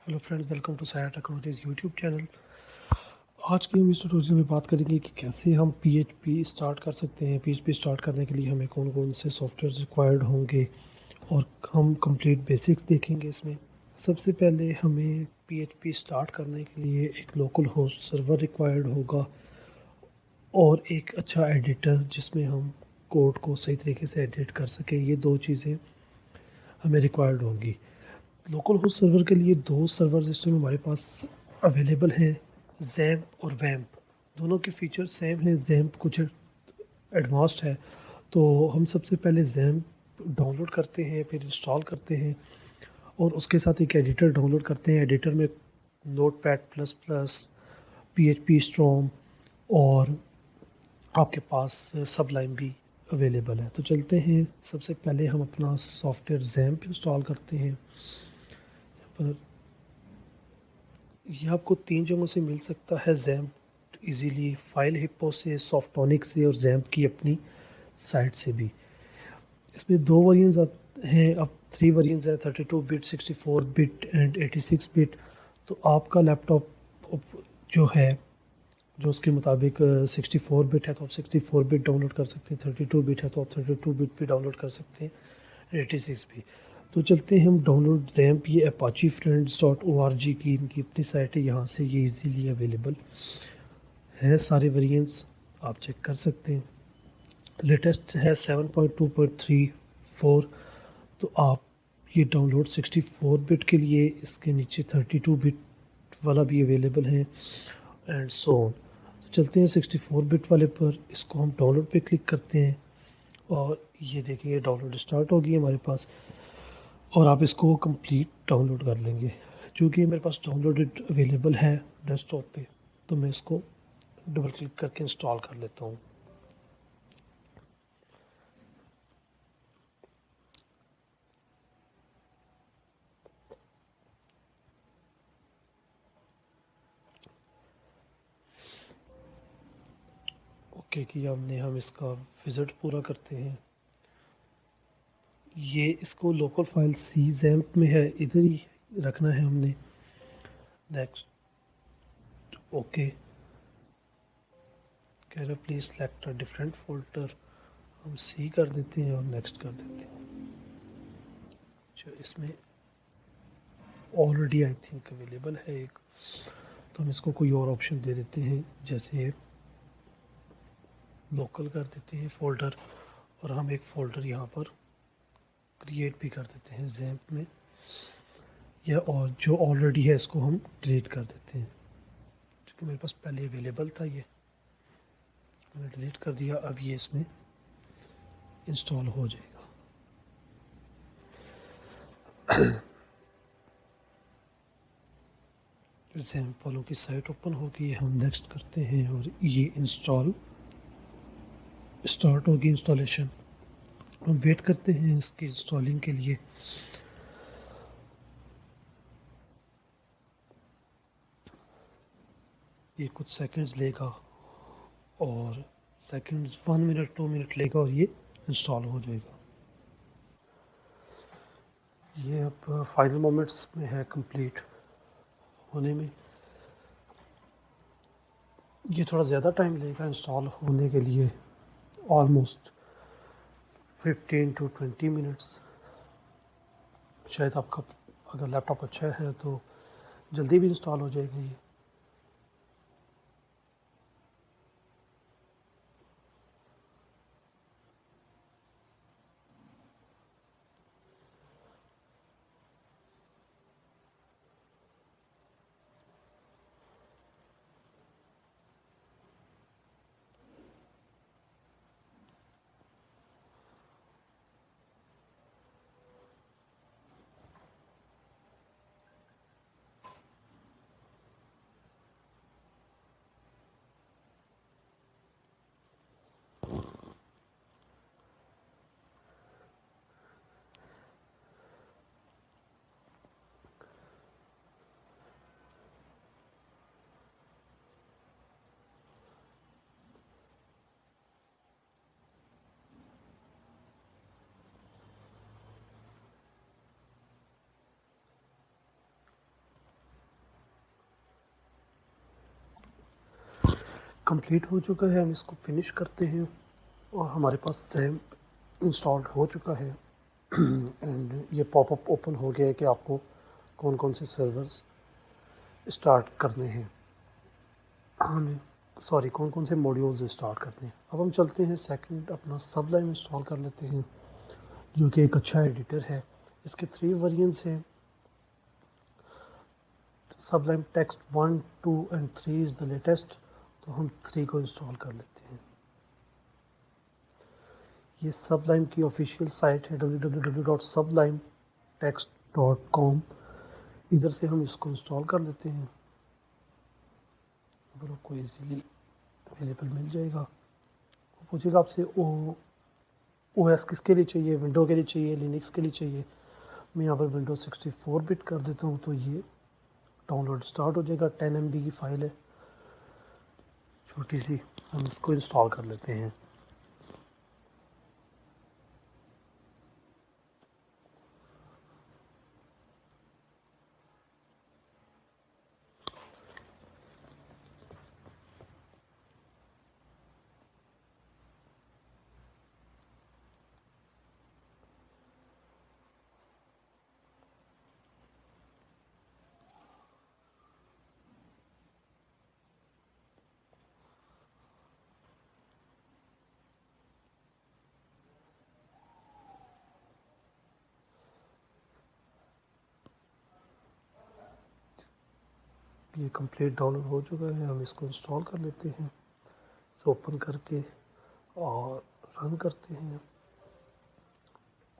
Hello friends, welcome to साया technologies YouTube channel. आज की हम इस ट्यूटोरियल में बात करेंगे कि कैसे हम पीएचपी स्टार्ट कर सकते हैं। पीएचपी स्टार्ट करने के लिए हमें कौन कौन से सॉफ्टवेयर रिक्वायर्ड होंगे और हम कंप्लीट बेसिक्स देखेंगे इसमें। सबसे पहले हमें पीएचपी स्टार्ट करने के लिए एक लोकल होस्ट सर्वर रिक्वायर्ड होगा और एक अच्छा एडिटर जिसमें हम कोड को सही तरीके से एडिट कर सकें। ये दो चीज़ें हमें रिक्वायर्ड होंगी। लोकल होस्ट सर्वर के लिए दो सर्वर सिस्टम हमारे पास अवेलेबल हैं, जैम्प और वैम्प। दोनों के फीचर सेम हैं, जैम्प कुछ एडवांस्ड है। तो हम सबसे पहले जैम्प डाउनलोड करते हैं, फिर इंस्टॉल करते हैं और उसके साथ एक एडिटर डाउनलोड करते हैं। एडिटर में notepad plus plus, PHP storm और आपके पास सबलाइन भी अवेलेबल है। तो चलते हैं, सबसे पहले हम अपना सॉफ्टवेयर जैम्प इंस्टॉल करते हैं। पर ये आपको तीन जगहों से मिल सकता है जैम्प इजीली, फाइल हिप्पो से, सॉफ्टोनिक से और जैम्प की अपनी साइट से भी। इसमें दो वेरिएंट्स हैं, अब 3 वेरिएंट्स हैं, 32 बिट, 64 बिट एंड 86 बिट। तो आपका लैपटॉप जो है, जो उसके मुताबिक 64 बिट है तो आप 64 बिट डाउनलोड कर सकते हैं, 32 बिट है तो आप 32 बिट भी डाउनलोड कर सकते हैं, 86 भी। तो चलते हैं हम डाउनलोड जैम्प, ये Apache Friends dot O R G की इनकी अपनी साइट है, यहाँ से ये इजीली अवेलेबल है। सारे वेरिएंट्स आप चेक कर सकते हैं। लेटेस्ट है 7.2.34। तो आप ये डाउनलोड 64 बिट के लिए, इसके नीचे 32 बिट वाला भी अवेलेबल है एंड सो ऑन। तो चलते हैं 64 बिट वाले पर, इसको हम डाउनलोड पे क्लिक करते हैं और ये देखिए ये डाउनलोड स्टार्ट हो गई हमारे पास और आप इसको कंप्लीट डाउनलोड कर लेंगे। चूँकि मेरे पास डाउनलोडेड अवेलेबल है डेस्कटॉप पे, तो मैं इसको डबल क्लिक करके इंस्टॉल कर लेता हूँ। ओके किया हमने, हम इसका विज़िट पूरा करते हैं। ये इसको लोकल फाइल सी जैम्प में है, इधर ही रखना है हमने। नेक्स्ट, ओके कह रहा please select a different folder, हम सी कर देते हैं और नेक्स्ट कर देते हैं। जो इसमें ऑलरेडी आई थिंक अवेलेबल है एक, तो हम इसको कोई और ऑप्शन दे देते हैं, जैसे लोकल कर देते हैं फ़ोल्डर और हम एक फ़ोल्डर यहाँ पर क्रिएट भी कर देते हैं जैम्प में, या और जो ऑलरेडी है इसको हम डिलीट कर देते हैं। क्योंकि मेरे पास पहले अवेलेबल था, ये मैंने डिलीट कर दिया। अब ये इसमें इंस्टॉल हो जाएगा। जैम्प वालों की साइट ओपन हो गई, हम नेक्स्ट करते हैं और ये इंस्टॉल स्टार्ट होगी इंस्टॉलेशन। हम वेट करते हैं इसकी इंस्टॉलिंग के लिए। ये कुछ सेकंड्स लेगा और सेकंड्स 1 मिनट 2 मिनट लेगा और ये इंस्टॉल हो जाएगा। ये अब फाइनल मोमेंट्स में है कंप्लीट होने में। ये थोड़ा ज़्यादा टाइम लेगा इंस्टॉल होने के लिए, ऑलमोस्ट 15 टू 20 मिनट्स। शायद आपका अगर लैपटॉप अच्छा है तो जल्दी भी इंस्टॉल हो जाएगा ये। कंप्लीट हो चुका है, हम इसको फिनिश करते हैं और हमारे पास XAMPP इंस्टॉल्ड हो चुका है। एंड ये पॉपअप ओपन हो गया है कि आपको कौन कौन से सर्वर्स स्टार्ट करने हैं, हमें कौन कौन से मॉड्यूल्स स्टार्ट करने हैं। अब हम चलते हैं सेकंड, अपना सबलाइम इंस्टॉल कर लेते हैं, जो कि एक अच्छा एडिटर है। इसके 3 वेरिएंट्स हैं। Sublime text 1, 2 and 3 is the latest, तो हम 3 को इंस्टॉल कर लेते हैं। ये सबलाइम की ऑफिशियल साइट है www.sublimetext.com। इधर से हम इसको इंस्टॉल कर लेते हैं, अगर आपको इजीली अवेलेबल मिल जाएगा। वो पूछेगा आपसे OS किसके लिए चाहिए, विंडो के लिए चाहिए, लिनक्स के लिए चाहिए। मैं यहाँ पर विंडोज़ 64 बिट कर देता हूँ, तो ये डाउनलोड स्टार्ट हो जाएगा। 10 MB की फ़ाइल है छोटी सी, हम इसको इंस्टॉल कर लेते हैं। ये कंप्लीट डाउनलोड हो चुका है, हम इसको इंस्टॉल कर लेते हैं। इसे ओपन करके और रन करते हैं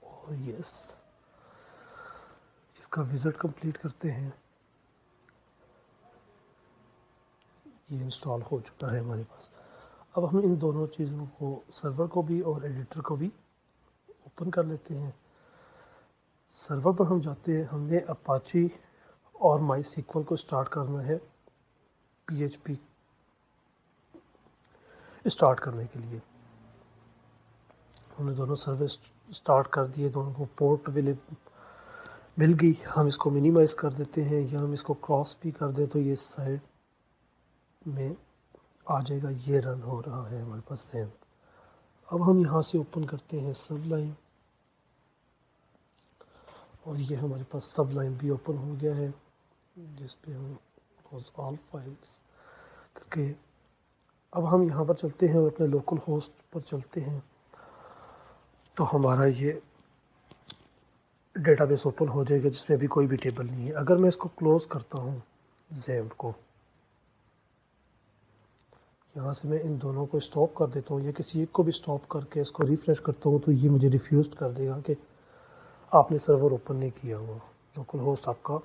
और यस, इसका विज़िट कंप्लीट करते हैं। ये इंस्टॉल हो चुका है हमारे पास। अब हम इन दोनों चीज़ों को, सर्वर को भी और एडिटर को भी ओपन कर लेते हैं। सर्वर पर हम जाते हैं, हमने अपाची और माई सीक्वल को स्टार्ट करना है PHP स्टार्ट करने के लिए। हमने दोनों सर्वर स्टार्ट कर दिए, दोनों को पोर्ट मिल गई। हम इसको मिनिमाइज़ कर देते हैं या हम इसको क्रॉस भी कर दें तो ये साइड में आ जाएगा। ये रन हो रहा है हमारे पास XAMPP। अब हम यहाँ से ओपन करते हैं सबलाइम और ये हमारे पास सबलाइम भी ओपन हो गया है, जिस पे हम ऑल फाइल्स करके अब हम यहाँ पर चलते हैं और अपने लोकल होस्ट पर चलते हैं, तो हमारा ये डेटाबेस ओपन हो जाएगा जिसमें भी कोई भी टेबल नहीं है। अगर मैं इसको क्लोज़ करता हूँ XAMPP को, यहाँ से मैं इन दोनों को स्टॉप कर देता हूँ या किसी एक को भी स्टॉप करके इसको रिफ़्रेश करता हूँ, तो ये मुझे रिफ्यूज़ कर देगा कि आपने सर्वर ओपन नहीं किया हुआ, लोकल होस्ट आपका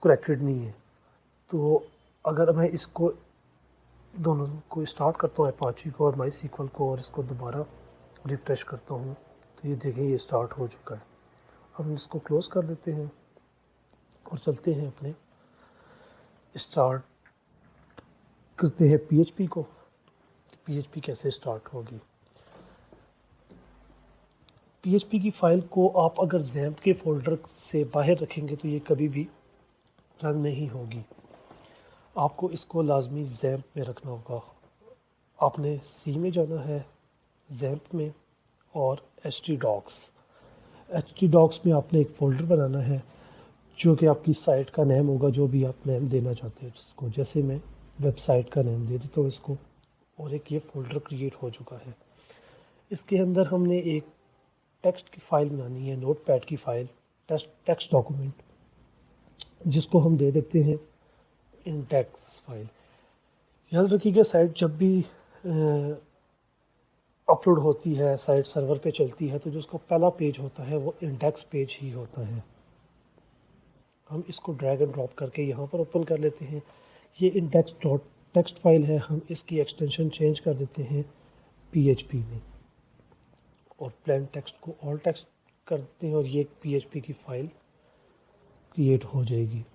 करेक्टेड नहीं है। तो अगर मैं इसको दोनों को स्टार्ट करता हूँ, अपाची को और माई सीक्वल को, और इसको दोबारा रिफ़्रेश करता हूँ, तो ये देखें ये स्टार्ट हो चुका है। अब हम इसको क्लोज़ कर देते हैं और चलते हैं अपने स्टार्ट करते हैं PHP को। PHP कैसे स्टार्ट होगी। PHP की फ़ाइल को आप अगर XAMPP के फ़ोल्डर से बाहर रखेंगे तो ये कभी भी रन नहीं होगी। आपको इसको लाजमी XAMPP में रखना होगा। आपने C में जाना है, XAMPP में, और htdocs में आपने एक फ़ोल्डर बनाना है जो कि आपकी साइट का नेम होगा, जो भी आप नेम देना चाहते हैं उसको। जैसे मैं वेबसाइट का नेम दे देता हूँ इसको, और एक ये फ़ोल्डर क्रिएट हो चुका है। इसके अंदर हमने एक टेक्स्ट की फ़ाइल बनानी है, नोटपैड की फ़ाइल, टेक्स्ट डॉक्यूमेंट, जिसको हम दे देते हैं इंडेक्स फाइल। याद रखिएगा साइट जब भी अपलोड होती है, साइट सर्वर पे चलती है, तो जो उसका पहला पेज होता है वो इंडेक्स पेज ही होता है। हम इसको ड्रैग एंड ड्रॉप करके यहाँ पर ओपन कर लेते हैं। ये इंडेक्स डॉट टेक्स्ट फाइल है, हम इसकी एक्सटेंशन चेंज कर देते हैं PHP में, और प्लेन टेक्स्ट को ऑल टेक्स्ट कर देते हैं, और ये PHP की फ़ाइल क्रिएट हो जाएगी।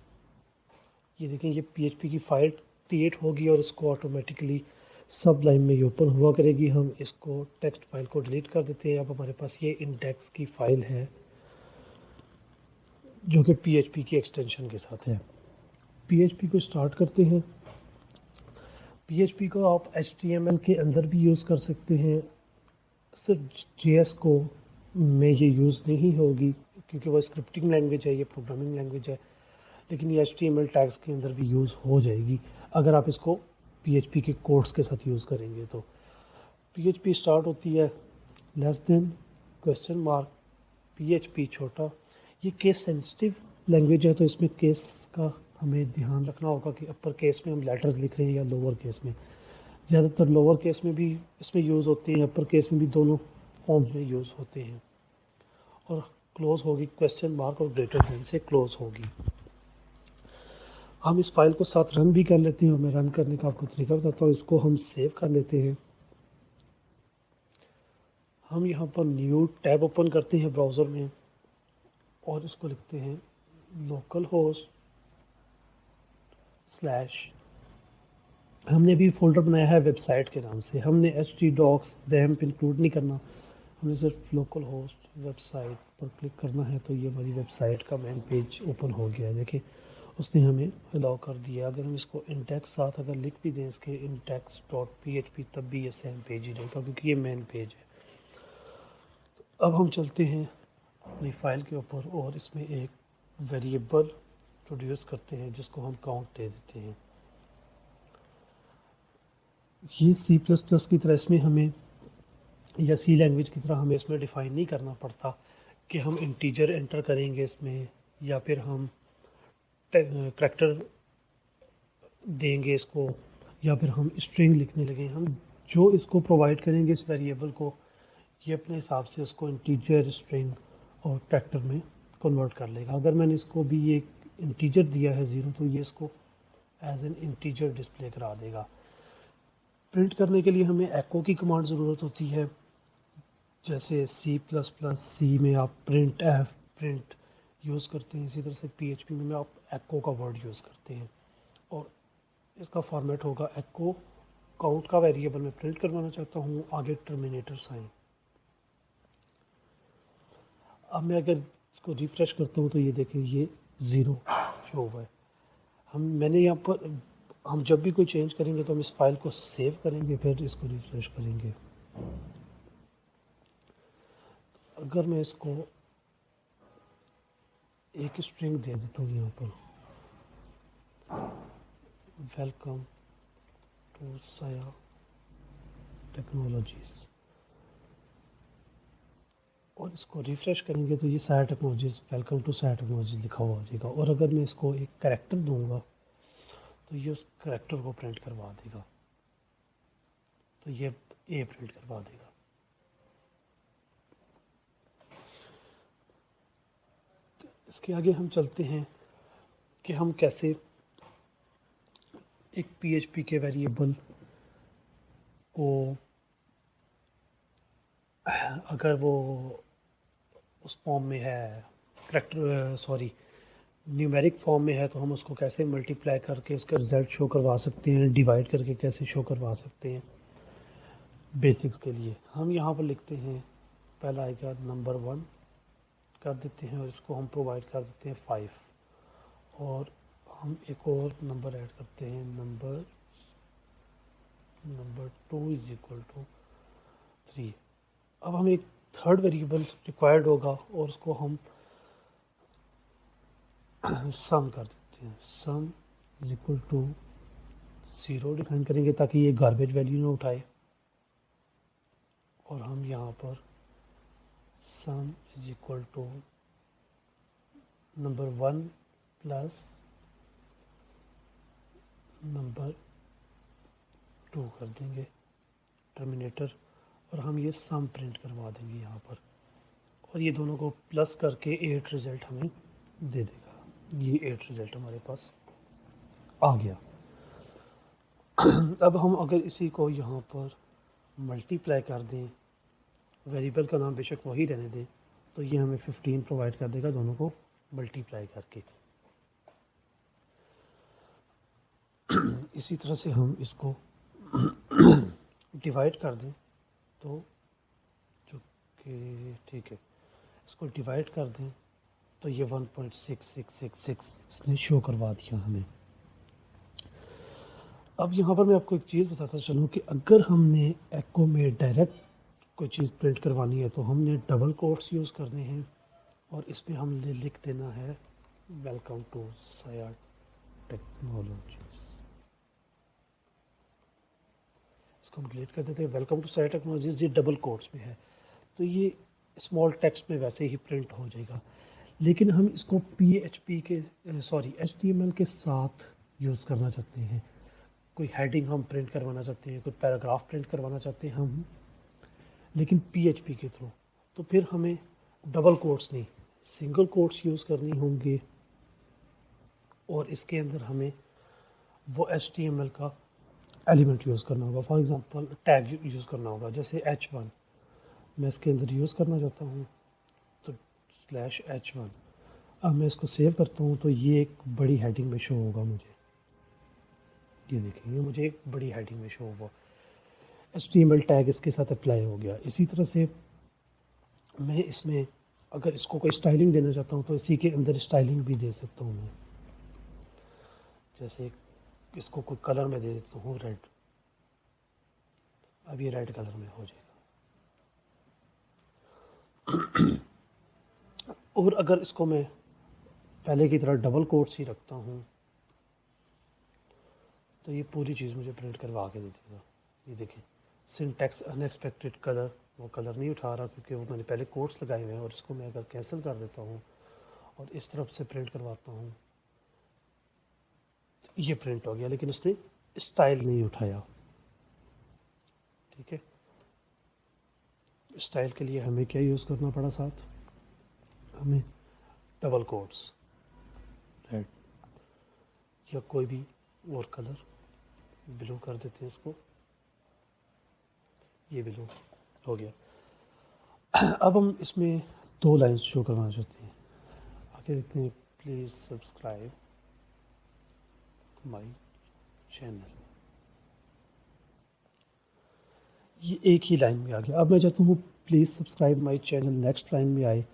ये देखें, ये PHP की फ़ाइल क्रिएट होगी और इसको ऑटोमेटिकली सबलाइम में ये ओपन हुआ करेगी। हम इसको टेक्स्ट फाइल को डिलीट कर देते हैं। अब हमारे पास ये इंडेक्स की फ़ाइल है जो कि PHP की एक्सटेंशन के साथ है। PHP को स्टार्ट करते हैं। PHP को आप HTML के अंदर भी यूज़ कर सकते हैं, सिर्फ JS को में ये यूज़ नहीं होगी क्योंकि वो स्क्रिप्टिंग लैंग्वेज है, ये प्रोग्रामिंग लैंग्वेज है, लेकिन ये HTML टैग्स के अंदर भी यूज़ हो जाएगी अगर आप इसको PHP के कोड्स के साथ यूज़ करेंगे। तो PHP स्टार्ट होती है less than question mark PHP छोटा। ये केस सेंसिटिव लैंग्वेज है तो इसमें केस का हमें ध्यान रखना होगा कि अपर केस में हम लेटर्स लिख रहे हैं या लोअर केस में। ज़्यादातर लोअर केस में भी इसमें यूज़ होते हैं, अपर केस में भी, दोनों फॉर्म्स में यूज़ होते हैं। और क्लोज होगी क्वेश्चन मार्क और ग्रेटर देन से क्लोज होगी। हम इस फाइल को साथ रन भी कर लेते हैं और मैं रन करने का आपको तरीका बताता हूँ। इसको हम सेव कर लेते हैं। हम यहाँ पर न्यू टैब ओपन करते हैं ब्राउज़र में और इसको लिखते हैं लोकल होस्ट स्लैश, हमने भी फोल्डर बनाया है वेबसाइट के नाम से। हमने htdocs XAMPP इंक्लूड नहीं करना, हमने सिर्फ लोकल होस्ट वेबसाइट पर क्लिक करना है। तो ये हमारी वेबसाइट का मेन पेज ओपन हो गया है। देखिए उसने हमें अलाउ कर दिया। अगर हम इसको इंडेक्स साथ अगर लिख भी दें इसके index.php तब भी ये सेम पेज ही रहेगा क्योंकि ये मेन पेज है। अब हम चलते हैं अपनी फ़ाइल के ऊपर और इसमें एक वेरिएबल इंट्रोड्यूस करते हैं जिसको हम काउंट दे देते हैं। ये C++ की तरह इसमें हमें या सी लैंग्वेज की तरह हमें इसमें डिफ़ाइन नहीं करना पड़ता कि हम इंटीजर एंटर करेंगे इसमें या फिर हम करैक्टर देंगे इसको या फिर हम स्ट्रिंग लिखने लगे। हम जो इसको प्रोवाइड करेंगे इस वेरिएबल को, ये अपने हिसाब से उसको इंटीजर, स्ट्रिंग और करैक्टर में कन्वर्ट कर लेगा। अगर मैंने इसको भी ये इंटीजर दिया है 0 तो ये इसको एज एन इंटीजर डिस्प्ले करा देगा। प्रिंट करने के लिए हमें एको की कमांड ज़रूरत होती है। जैसे C++ में आप प्रिंट एफ प्रिंट यूज़ करते हैं, इसी तरह से PHP में आप एको का वर्ड यूज़ करते हैं और इसका फॉर्मेट होगा एको काउंट का वेरिएबल में प्रिंट करवाना चाहता हूँ, आगे टर्मिनेटर साइन। अब मैं अगर इसको रिफ़्रेश करता हूँ तो ये देखिए ये 0 शो हुआ है। मैंने यहाँ पर हम जब भी कोई चेंज करेंगे तो हम इस फाइल को सेव करेंगे फिर इसको रिफ़्रेश करेंगे। अगर मैं इसको एक स्ट्रिंग दे देता हूँ यहाँ पर, वेलकम टू साया टेक्नोलॉजीज़, और इसको रिफ़्रेश करेंगे तो ये साया technologies, welcome to Saya technologies लिखा हुआ हो जाएगा। और अगर मैं इसको एक करैक्टर दूंगा तो ये उस करैक्टर को प्रिंट करवा देगा, तो ये ए प्रिंट करवा देगा। तो इसके आगे हम चलते हैं कि हम कैसे एक PHP के वेरिएबल को, अगर वो उस फॉर्म में है न्यूमेरिक फॉर्म में है तो हम उसको कैसे मल्टीप्लाई करके उसका रिज़ल्ट शो करवा सकते हैं, डिवाइड करके कैसे शो करवा सकते हैं। बेसिक्स के लिए हम यहाँ पर लिखते हैं, पहला आएगा नंबर 1 कर देते हैं और इसको हम प्रोवाइड कर देते हैं 5, और हम एक और नंबर ऐड करते हैं, नंबर 2 इज इक्वल टू 3। अब हमें एक थर्ड वेरिएबल रिक्वायर्ड होगा और उसको हम सम कर देते हैं। Sum is equal to 0 define करेंगे ताकि ये गार्बेज वैल्यू ना उठाए, और हम यहाँ पर sum is equal to number 1 plus number 2 कर देंगे टर्मिनेटर, और हम ये सम प्रिंट करवा देंगे यहाँ पर, और ये दोनों को प्लस करके 8 रिज़ल्ट हमें दे देगा। ये 8 रिज़ल्ट हमारे पास आ गया। अब हम अगर इसी को यहाँ पर मल्टीप्लाई कर दें, वेरिएबल का नाम बेशक वही रहने दें, तो ये हमें 15 प्रोवाइड कर देगा दोनों को मल्टीप्लाई करके। इसी तरह से हम इसको डिवाइड कर दें तो जो कि ठीक है, इसको डिवाइड कर दें तो ये 1.6666 इसने शो करवा दिया हमें। अब यहाँ पर मैं आपको एक चीज़ बताता चलूँ कि अगर हमने एको में डायरेक्ट कोई चीज़ प्रिंट करवानी है तो हमने डबल कोट्स यूज़ करने हैं और इसमें हमने लिख देना है वेलकम टू सयाट टेक्नोलॉजीज। इसको हम डिलीट कर देते हैं। वेलकम टू सयाट टेक्नोलॉजीज ये डबल कोट्स में है तो ये स्मॉल टेक्स्ट में वैसे ही प्रिंट हो जाएगा, लेकिन हम इसको PHP के HTML के साथ यूज़ करना चाहते हैं। कोई हेडिंग हम प्रिंट करवाना चाहते हैं, कोई पैराग्राफ प्रिंट करवाना चाहते हैं हम, लेकिन PHP के थ्रू, तो फिर हमें डबल कोट्स नहीं सिंगल कोट्स यूज़ करनी होंगे और इसके अंदर हमें वो HTML का एलिमेंट यूज़ करना होगा। फॉर एग्ज़ाम्पल टैग यूज़ करना होगा, जैसे H1 मैं इसके अंदर यूज़ करना चाहता हूँ तो /H1। अब मैं इसको सेव करता हूँ तो ये एक बड़ी हेडिंग में शो होगा मुझे। ये देखिए ये मुझे एक बड़ी हेडिंग में शो होगा, HTML टैग इसके साथ अप्लाई हो गया। इसी तरह से मैं इसमें अगर इसको कोई स्टाइलिंग देना चाहता हूँ तो इसी के अंदर स्टाइलिंग भी दे सकता हूँ मैं। जैसे इसको कोई कलर में दे देता हूँ रेड, अब ये रेड कलर में हो जाएगा। और अगर इसको मैं पहले की तरह डबल कोट्स ही रखता हूँ तो ये पूरी चीज़ मुझे प्रिंट करवा के दे देगा। ये देखिए सिंटैक्स अनएक्सपेक्टेड कलर, वो कलर नहीं उठा रहा क्योंकि वो मैंने पहले कोट्स लगाए हुए हैं। और इसको मैं अगर कैंसिल कर देता हूँ और इस तरफ से प्रिंट करवाता हूँ तो ये प्रिंट हो गया, लेकिन इसने स्टाइल नहीं उठाया। ठीक है, स्टाइल के लिए हमें क्या यूज़ करना पड़ा, साथ हमें डबल कोट्स रेड या कोई भी और कलर, ब्लू कर देते हैं इसको, ये ब्लू हो गया। अब हम इसमें 2 लाइन्स शो करवाना चाहते हैं। आगे लिखते हैं प्लीज़ सब्सक्राइब माई चैनल। ये एक ही लाइन में आ गया। अब मैं चाहता हूँ please subscribe my channel next line में आए,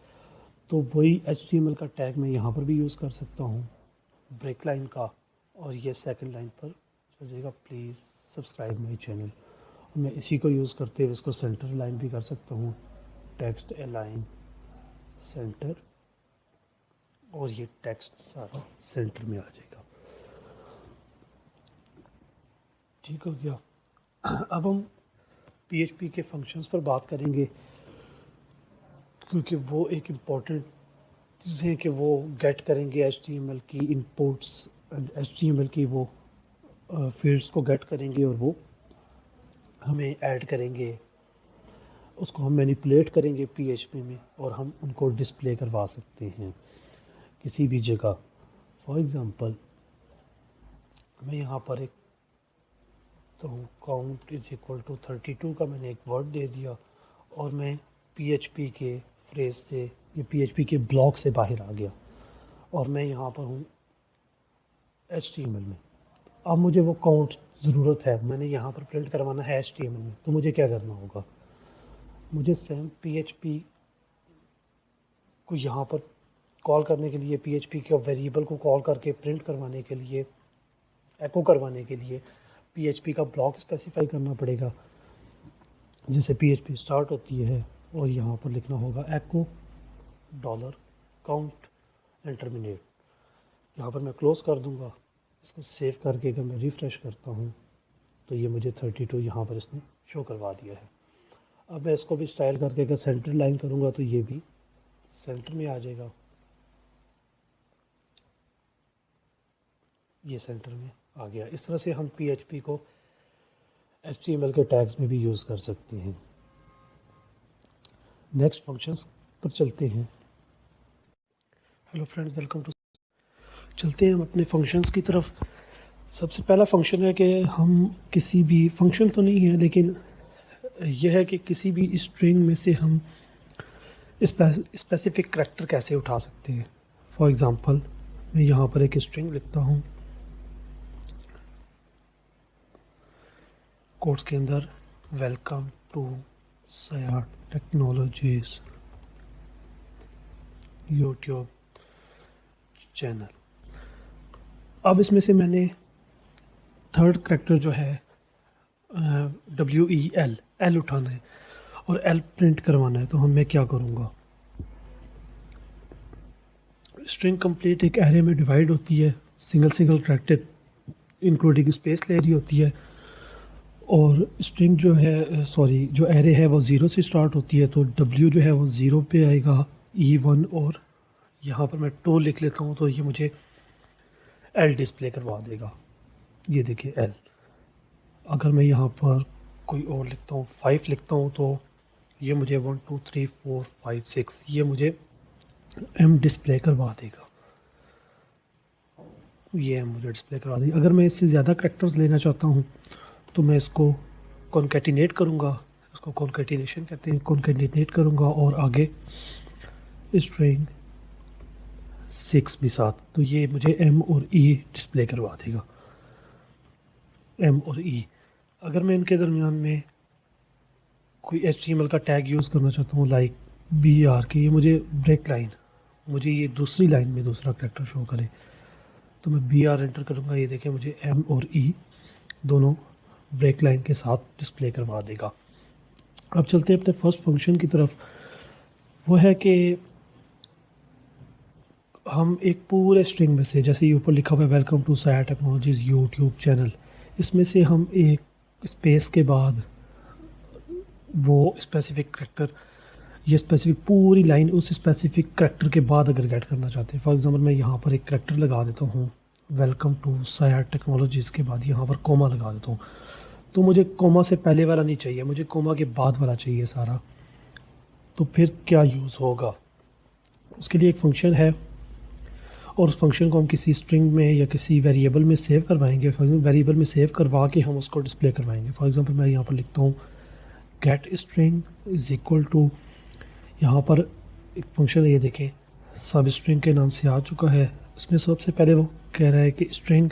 तो वही HTML का टैग मैं यहाँ पर भी यूज़ कर सकता हूँ ब्रेक लाइन का, और ये सेकंड लाइन पर चल जाएगा प्लीज़ सब्सक्राइब माई चैनल। मैं इसी को यूज़ करते हुए इसको सेंटर लाइन भी कर सकता हूँ, टेक्स्ट अलाइन सेंटर, और ये टेक्स्ट सारा सेंटर में आ जाएगा। ठीक हो गया। अब हम PHP के फंक्शंस पर बात करेंगे, क्योंकि वो एक इम्पॉर्टेंट चीज़ है कि वो गेट करेंगे HTML की इनपुट्स, HTML की वो फील्ड्स को गेट करेंगे और वो हमें ऐड करेंगे, उसको हम मैनिपुलेट करेंगे PHP में और हम उनको डिस्प्ले करवा सकते हैं किसी भी जगह। फॉर एग्ज़ाम्पल मैं यहाँ पर एक तो काउंट इज इक्वल टू 32 का मैंने एक वर्ड दे दिया और मैं PHP के फ्रेज से या PHP के ब्लॉक से बाहर आ गया और मैं यहाँ पर हूँ HTML में। अब मुझे वो काउंट ज़रूरत है, मैंने यहाँ पर प्रिंट करवाना है HTML में, तो मुझे क्या करना होगा, मुझे सेम PHP को यहाँ पर कॉल करने के लिए, PHP के वेरिएबल को कॉल करके प्रिंट करवाने के लिए, एको करवाने के लिए PHP का ब्लॉक स्पेसिफाई करना पड़ेगा, जिससे PHP स्टार्ट होती है, और यहाँ पर लिखना होगा एको $count एंड टर्मिनेट। यहाँ पर मैं क्लोज़ कर दूँगा। इसको सेव करके अगर मैं रिफ़्रेश करता हूँ तो ये मुझे 32 यहाँ पर इसने शो करवा दिया है। अब मैं इसको भी स्टाइल करके अगर सेंटर लाइन करूँगा तो ये भी सेंटर में आ जाएगा, ये सेंटर में आ गया। इस तरह से हम PHP को HTML के टैग्स में भी यूज़ कर सकते हैं। नेक्स्ट फंक्शंस पर चलते हैं। Hello friends, welcome to. चलते हैं हम अपने फंक्शंस की तरफ। सबसे पहला फंक्शन है कि हम किसी भी फंक्शन तो नहीं है, लेकिन यह है कि किसी भी स्ट्रिंग में से हम स्पेसिफिक करैक्टर कैसे उठा सकते हैं। फॉर एग्ज़ाम्पल मैं यहाँ पर एक स्ट्रिंग लिखता हूँ, कोट्स के अंदर welcome to Sayat technologies YouTube channel. अब इसमें से मैंने थर्ड करेक्टर जो है WEL, एल उठाना है और एल प्रिंट करवाना है। तो मैं क्या करूँगा, स्ट्रिंग कंप्लीट एक एरे में डिवाइड होती है, single single character including space ले रही होती है, और स्ट्रिंग जो है जो एरे है वो ज़ीरो से स्टार्ट होती है। तो W जो है वो ज़ीरो पे आएगा, E1, और यहाँ पर मैं 2 लिख लेता हूँ तो ये मुझे L डिस्प्ले करवा देगा। ये देखिए L। अगर मैं यहाँ पर कोई और लिखता हूँ, 5 लिखता हूँ, तो ये मुझे 1 2 3 4 5 6 ये मुझे M डिस्प्ले करवा देगा। ये M मुझे डिस्प्ले करवा देगा। अगर मैं इससे ज़्यादा करेक्टर्स लेना चाहता हूँ तो मैं इसको कॉन्कैटिनेट करूँगा, इसको कॉन्कैटिनेशन कहते हैं, कॉन्कैटिनेट करूँगा और आगे स्ट्रिंग 6 भी साथ, तो ये मुझे M और E डिस्प्ले करवा देगा, M और E। अगर मैं इनके दरमियान में कोई HTML का टैग यूज़ करना चाहता हूँ लाइक BR की, ये मुझे ब्रेक लाइन, मुझे ये दूसरी लाइन में दूसरा करेक्टर शो करे, तो मैं BR एंटर करूँगा। ये देखें मुझे M और E दोनों ब्रेक लाइन के साथ डिस्प्ले करवा देगा। अब चलते हैं अपने फर्स्ट फंक्शन की तरफ। वो है कि हम एक पूरे स्ट्रिंग में से, जैसे ये ऊपर लिखा हुआ है welcome to Saya technologies YouTube channel, इसमें से हम एक स्पेस के बाद वो स्पेसिफिक करेक्टर, ये स्पेसिफिक पूरी लाइन उस स्पेसिफिक करेक्टर के बाद अगर गेट करना चाहते हैं, फॉर एग्जांपल मैं यहाँ पर एक करेक्टर लगा देता हूँ वेलकम टू साया टेक्नोलॉजीज़ के बाद यहाँ पर कोमा लगा देता हूँ, तो मुझे कोमा से पहले वाला नहीं चाहिए, मुझे कोमा के बाद वाला चाहिए सारा। तो फिर क्या यूज़ होगा, उसके लिए एक फंक्शन है और उस फंक्शन को हम किसी स्ट्रिंग में या किसी वेरिएबल में सेव करवाएंगे। फॉर एग्जाम्पल वेरिएबल में सेव करवा के हम उसको डिस्प्ले करवाएंगे। फॉर एग्जांपल मैं यहाँ पर लिखता हूँ get string is equal to, यहाँ पर एक फंक्शन है, ये देखें सब स्ट्रिंग के नाम से आ चुका है। इसमें सबसे पहले वो कह रहा है कि स्ट्रिंग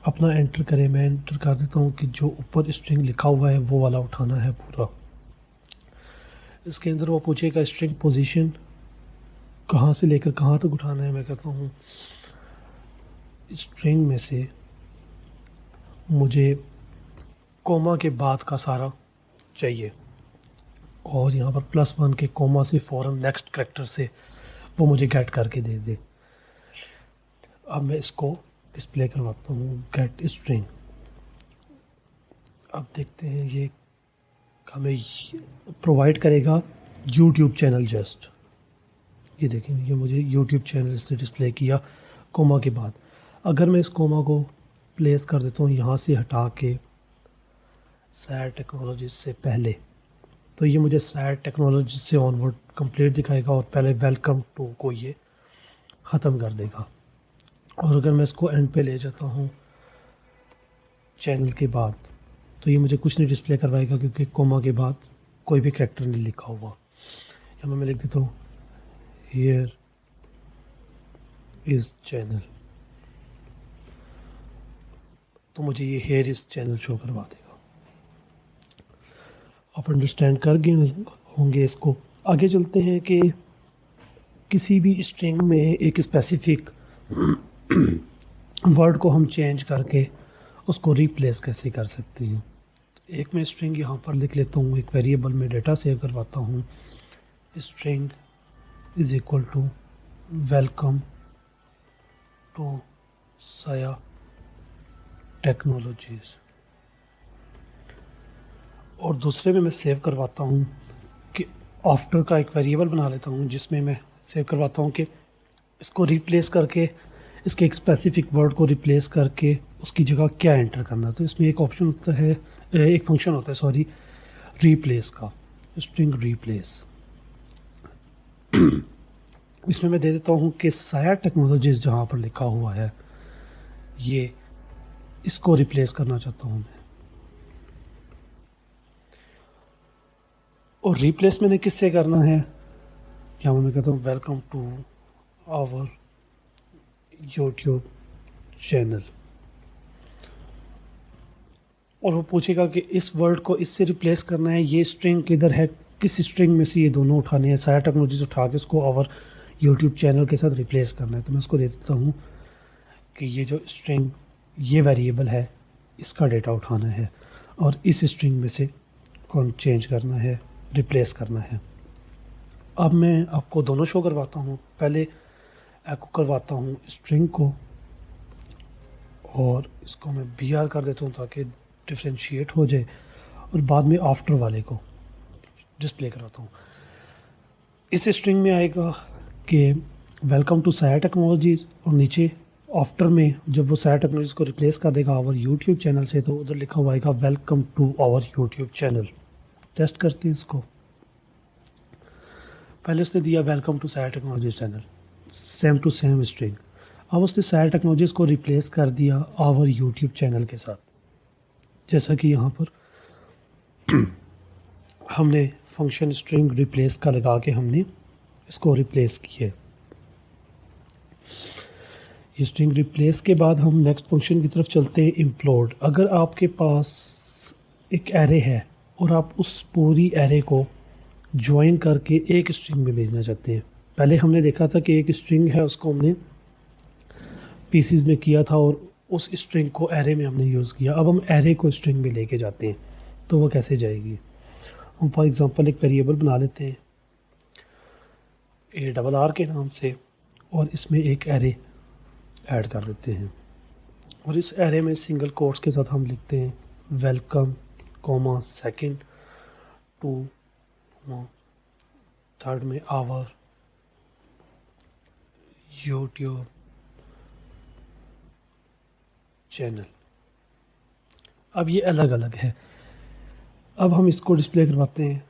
अपना एंटर करें। मैं एंटर कर देता हूँ कि जो ऊपर स्ट्रिंग लिखा हुआ है वो वाला उठाना है पूरा। इसके अंदर वो पूछेगा स्ट्रिंग पोजीशन कहाँ से लेकर कहाँ तक उठाना है। मैं कहता हूँ स्ट्रिंग में से मुझे कोमा के बाद का सारा चाहिए, और यहाँ पर +1 के कोमा से फ़ौरन नेक्स्ट करेक्टर से वो मुझे गेट करके दे दे। अब मैं इसको डिस्प्ले करवाता हूँ गेट स्ट्रिंग। अब देखते हैं ये हमें प्रोवाइड करेगा यूट्यूब चैनल जस्ट। ये देखें ये मुझे यूट्यूब चैनल से डिस्प्ले किया कोमा के बाद। अगर मैं इस कोमा को प्लेस कर देता हूँ यहाँ से हटा के साया टेक्नोलॉजी से पहले, तो ये मुझे साया टेक्नोलॉजी से ऑनवर्ड कंप्लीट दिखाएगा और पहले वेलकम टू को ये ख़त्म कर देगा। और अगर मैं इसको एंड पे ले जाता हूँ चैनल के बाद, तो ये मुझे कुछ नहीं डिस्प्ले करवाएगा क्योंकि कोमा के बाद कोई भी कैरेक्टर नहीं लिखा हुआ। यहाँ मैं लिख देता हूँ हियर इज़ चैनल, तो मुझे ये हेयर इज़ चैनल शो करवा देगा। आप अंडरस्टैंड कर गए होंगे इसको। आगे चलते हैं कि किसी भी स्ट्रिंग में एक स्पेसिफिक वर्ड को हम चेंज करके उसको रिप्लेस कैसे कर सकते हैं। एक मैं स्ट्रिंग यहाँ पर लिख लेता हूँ, एक वेरिएबल में डेटा सेव करवाता हूँ, string is equal to welcome to Saya Technologies, और दूसरे में मैं सेव करवाता हूँ कि आफ्टर का एक वेरिएबल बना लेता हूँ जिसमें मैं सेव करवाता हूँ कि इसको रिप्लेस करके, इसके एक स्पेसिफिक वर्ड को रिप्लेस करके उसकी जगह क्या एंटर करना। तो इसमें एक ऑप्शन होता है, एक फंक्शन होता है रिप्लेस का, स्ट्रिंग रिप्लेस। इसमें मैं दे देता हूँ कि साया टेक्नोलॉजीज़ जहाँ पर लिखा हुआ है ये इसको रिप्लेस करना चाहता हूँ मैं। और रिप्लेस मैंने किससे करना है, यहाँ मैं कहता हूँ welcome to our YouTube channel, और वो पूछेगा कि इस वर्ड को इससे रिप्लेस करना है, ये स्ट्रिंग किधर है, किस स्ट्रिंग में से ये दोनों उठाने हैं। साया टेक्नोलॉजीज़ उठा के उसको आवर यूट्यूब चैनल के साथ रिप्लेस करना है। तो मैं उसको दे देता हूँ कि ये जो स्ट्रिंग ये वेरिएबल है इसका डेटा उठाना है और इस स्ट्रिंग में से कौन चेंज करना है, रिप्लेस करना है। अब मैं आपको दोनों शो करवाता हूँ। पहले एको करवाता हूँ स्ट्रिंग को और इसको मैं BR कर देता हूँ ताकि डिफ्रेंशिएट हो जाए, और बाद में आफ्टर वाले को डिस्प्ले कराता हूँ। इस स्ट्रिंग में आएगा कि वेलकम टू साया टेक्नोलॉजीज़, और नीचे आफ्टर में जब वो साया टेक्नोलॉजीज़ को रिप्लेस कर देगा आवर यूट्यूब चैनल से, तो उधर लिखा हुआ आएगा welcome to our YouTube channel. Test करते हैं इसको। पहले उसने दिया welcome to Saya Technologies channel, same to same string. अब उसने साया टेक्नोलॉजीज़ को रिप्लेस कर दिया आवर यूट्यूब चैनल के साथ, जैसा कि यहाँ पर हमने फंक्शन स्ट्रिंग रिप्लेस का लगा के हमने इसको रिप्लेस किया। ये स्ट्रिंग रिप्लेस के बाद हम नेक्स्ट फंक्शन की तरफ चलते हैं, इम्प्लोड। अगर आपके पास एक एरे है और आप उस पूरी एरे को ज्वाइन करके एक स्ट्रिंग में भेजना चाहते हैं, पहले हमने देखा था कि एक स्ट्रिंग है उसको हमने पीसीज में किया था और उस स्ट्रिंग को एरे में हमने यूज़ किया। अब हम एरे को स्ट्रिंग में लेके जाते हैं, तो वो कैसे जाएगी। हम फॉर एग्ज़ाम्पल एक वेरिएबल बना लेते हैं ARR के नाम से, और इसमें एक एरे ऐड कर देते हैं, और इस एरे में सिंगल कोट्स के साथ हम लिखते हैं welcome comma second to third में आवर यूट्यूब चैनल। अब ये अलग अलग है। अब हम इसको डिस्प्ले करवाते हैं।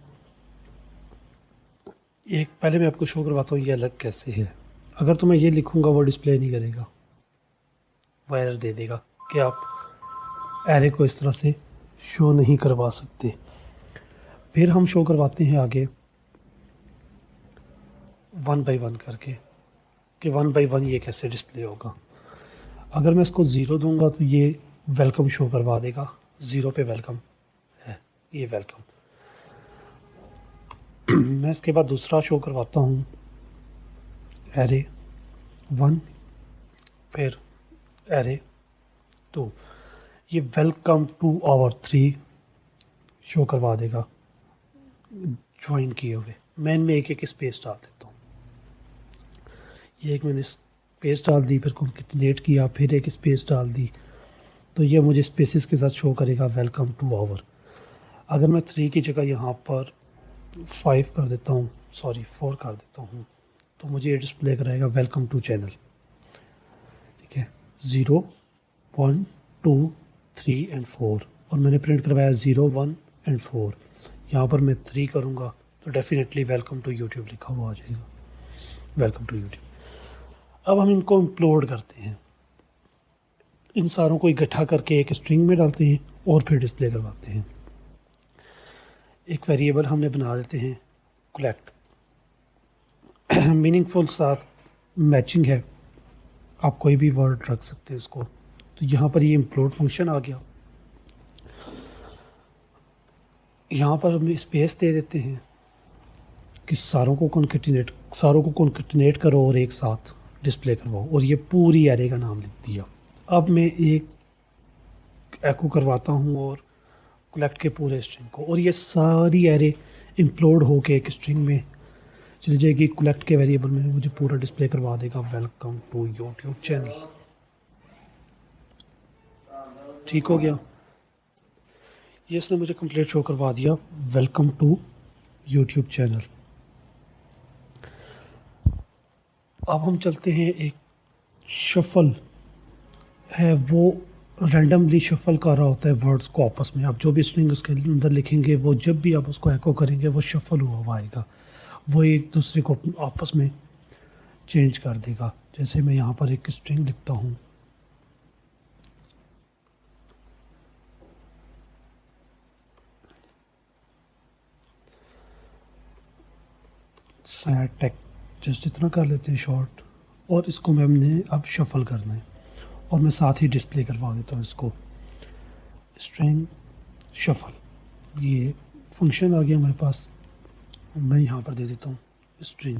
एक पहले मैं आपको शो करवाता हूँ ये अलग कैसे है। अगर तो मैं ये लिखूँगा वो डिस्प्ले नहीं करेगा, वो एरर दे देगा कि आप एरे को इस तरह से शो नहीं करवा सकते। फिर हम शो करवाते हैं आगे 1 बाई 1 करके कि 1 बाई 1 ये कैसे डिस्प्ले होगा। अगर मैं इसको 0 दूंगा तो ये वेलकम शो करवा देगा, 0 पे वेलकम है, ये वेलकम। मैं इसके बाद दूसरा शो करवाता हूँ एरे 1, फिर एरे 2, ये वेलकम टू आवर 3 शो करवा देगा ज्वाइन किए हुए। मैं इनमें एक एक स्पेस डाल देता हूँ। ये एक मैंने स्पेस डाल दी, फिर कॉन्केटिनेट किया, फिर एक स्पेस डाल दी, तो ये मुझे स्पेसिस के साथ शो करेगा वेलकम टू आवर। अगर मैं 3 की जगह यहाँ पर 5 कर देता हूँ, सॉरी 4 कर देता हूँ, तो मुझे ये डिस्प्ले कराएगा वेलकम टू चैनल। ठीक है, 0 1 2 3 एंड 4, और मैंने प्रिंट करवाया 0 1 एंड 4। यहाँ पर मैं 3 करूँगा तो डेफिनेटली वेलकम टू यूट्यूब लिखा हुआ आ जाएगा, वेलकम टू यूट्यूब। अब हम इनको इम्प्लोड करते हैं, इन सारों को इकट्ठा करके एक स्ट्रिंग में डालते हैं और फिर डिस्प्ले करवाते हैं। एक वेरिएबल हमने बना देते हैं कलेक्ट, मीनिंगफुल साथ मैचिंग है, आप कोई भी वर्ड रख सकते हैं इसको। तो यहाँ पर ये इम्प्लोड फंक्शन आ गया। यहाँ पर हम स्पेस दे देते हैं कि सारों को कॉन्केटिनेट करो और एक साथ डिस्प्ले करवाओ, और ये पूरी एरे का नाम लिख दिया। अब मैं एक एको करवाता हूँ और कलेक्ट के पूरे स्ट्रिंग को, और ये सारी एरे इम्प्लोड होके एक स्ट्रिंग में चली जाएगी। कलेक्ट के वेरिएबल में मुझे पूरा डिस्प्ले करवा देगा वेलकम टू यूट्यूब चैनल। ठीक हो गया, ये इसने मुझे कंप्लीट शो करवा दिया वेलकम टू यूट्यूब चैनल। अब हम चलते हैं, एक शफल है वो रैंडमली शफल कर रहा होता है वर्ड्स को आपस में। आप जो भी स्ट्रिंग उसके अंदर लिखेंगे वो जब भी आप उसको एको करेंगे वो शफल हुआ आएगा, वो एक दूसरे को आपस में चेंज कर देगा। जैसे मैं यहाँ पर एक स्ट्रिंग लिखता हूँ, सैड टेक, जस्ट इतना कर लेते हैं शॉर्ट, और इसको मैंने अब शफल करना है और मैं साथ ही डिस्प्ले करवा देता हूँ इसको स्ट्रिंग शफल। ये फंक्शन आ गया हमारे पास, मैं यहाँ पर दे देता हूँ स्ट्रिंग,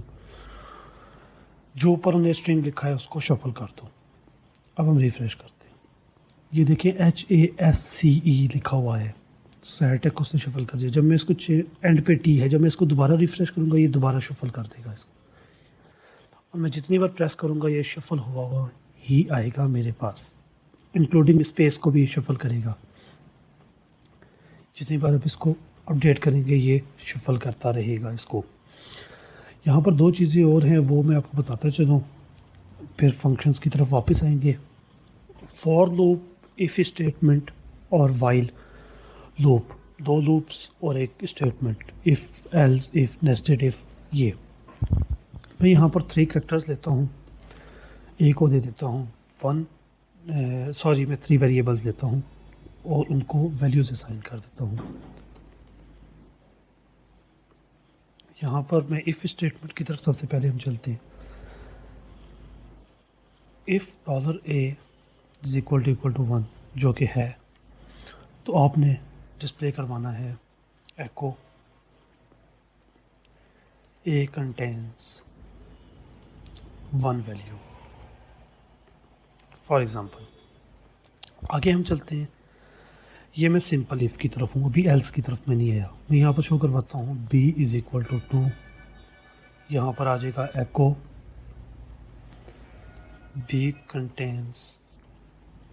जो ऊपर हमने स्ट्रिंग लिखा है उसको शफल कर दो। अब हम रिफ्रेश करते हैं, ये देखें HASCE लिखा हुआ है, सैटेक को उसने शफल कर दिया। जब मैं इसको एंड पे टी है, जब मैं इसको दोबारा रिफ़्रेश करूँगा ये दोबारा शफल कर देगा इसको, और मैं जितनी बार प्रेस करूँगा ये शफल हुआ ही आएगा मेरे पास, इंक्लूडिंग स्पेस को भी शफल करेगा। जितनी बार आप इसको अपडेट करेंगे ये शफल करता रहेगा इसको। यहाँ पर दो चीज़ें और हैं वो मैं आपको बताता चलूँ, फिर फंक्शंस की तरफ वापस आएंगे। फॉर लूप, इफ़ स्टेटमेंट और वाइल लूप, दो लूप्स और एक statement, if, else, if, nested if. ये मैं यहाँ पर 3 कैरेक्टर्स लेता हूँ, एक को दे देता हूँ मैं 3 वेरिएबल्स लेता हूँ और उनको वैल्यूज़ असाइन कर देता हूँ। यहाँ पर मैं इफ़ स्टेटमेंट की तरफ सबसे पहले हम चलते हैं। If $A is equal to 1 जो कि है, तो आपने डिस्प्ले करवाना है echo A contains 1 value for example. आगे हम चलते हैं, ये मैं सिंपल इफ़ की तरफ हूँ, अभी एल्स की तरफ में नहीं आया। मैं यहाँ पर शो करवाता हूँ B इज़ इक्वल टू 2, यहाँ पर आ जाएगा एको B कंटेन्स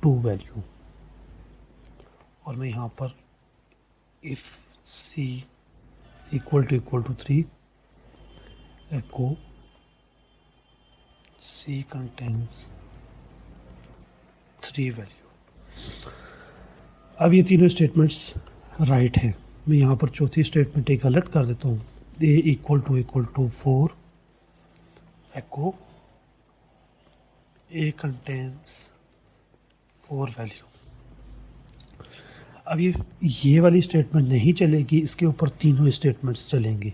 2 वैल्यू, और मैं यहाँ पर इफ़ C इक्वल टू 3 एको C कंटेन्स 3 वैल्यू। अब ये तीनों स्टेटमेंट्स राइट हैं। मैं यहाँ पर चौथी स्टेटमेंट एक गलत कर देता हूँ, A equal to 4 echo A contains 4 value. अब ये वाली स्टेटमेंट नहीं चलेगी, इसके ऊपर तीनों स्टेटमेंट्स चलेंगे।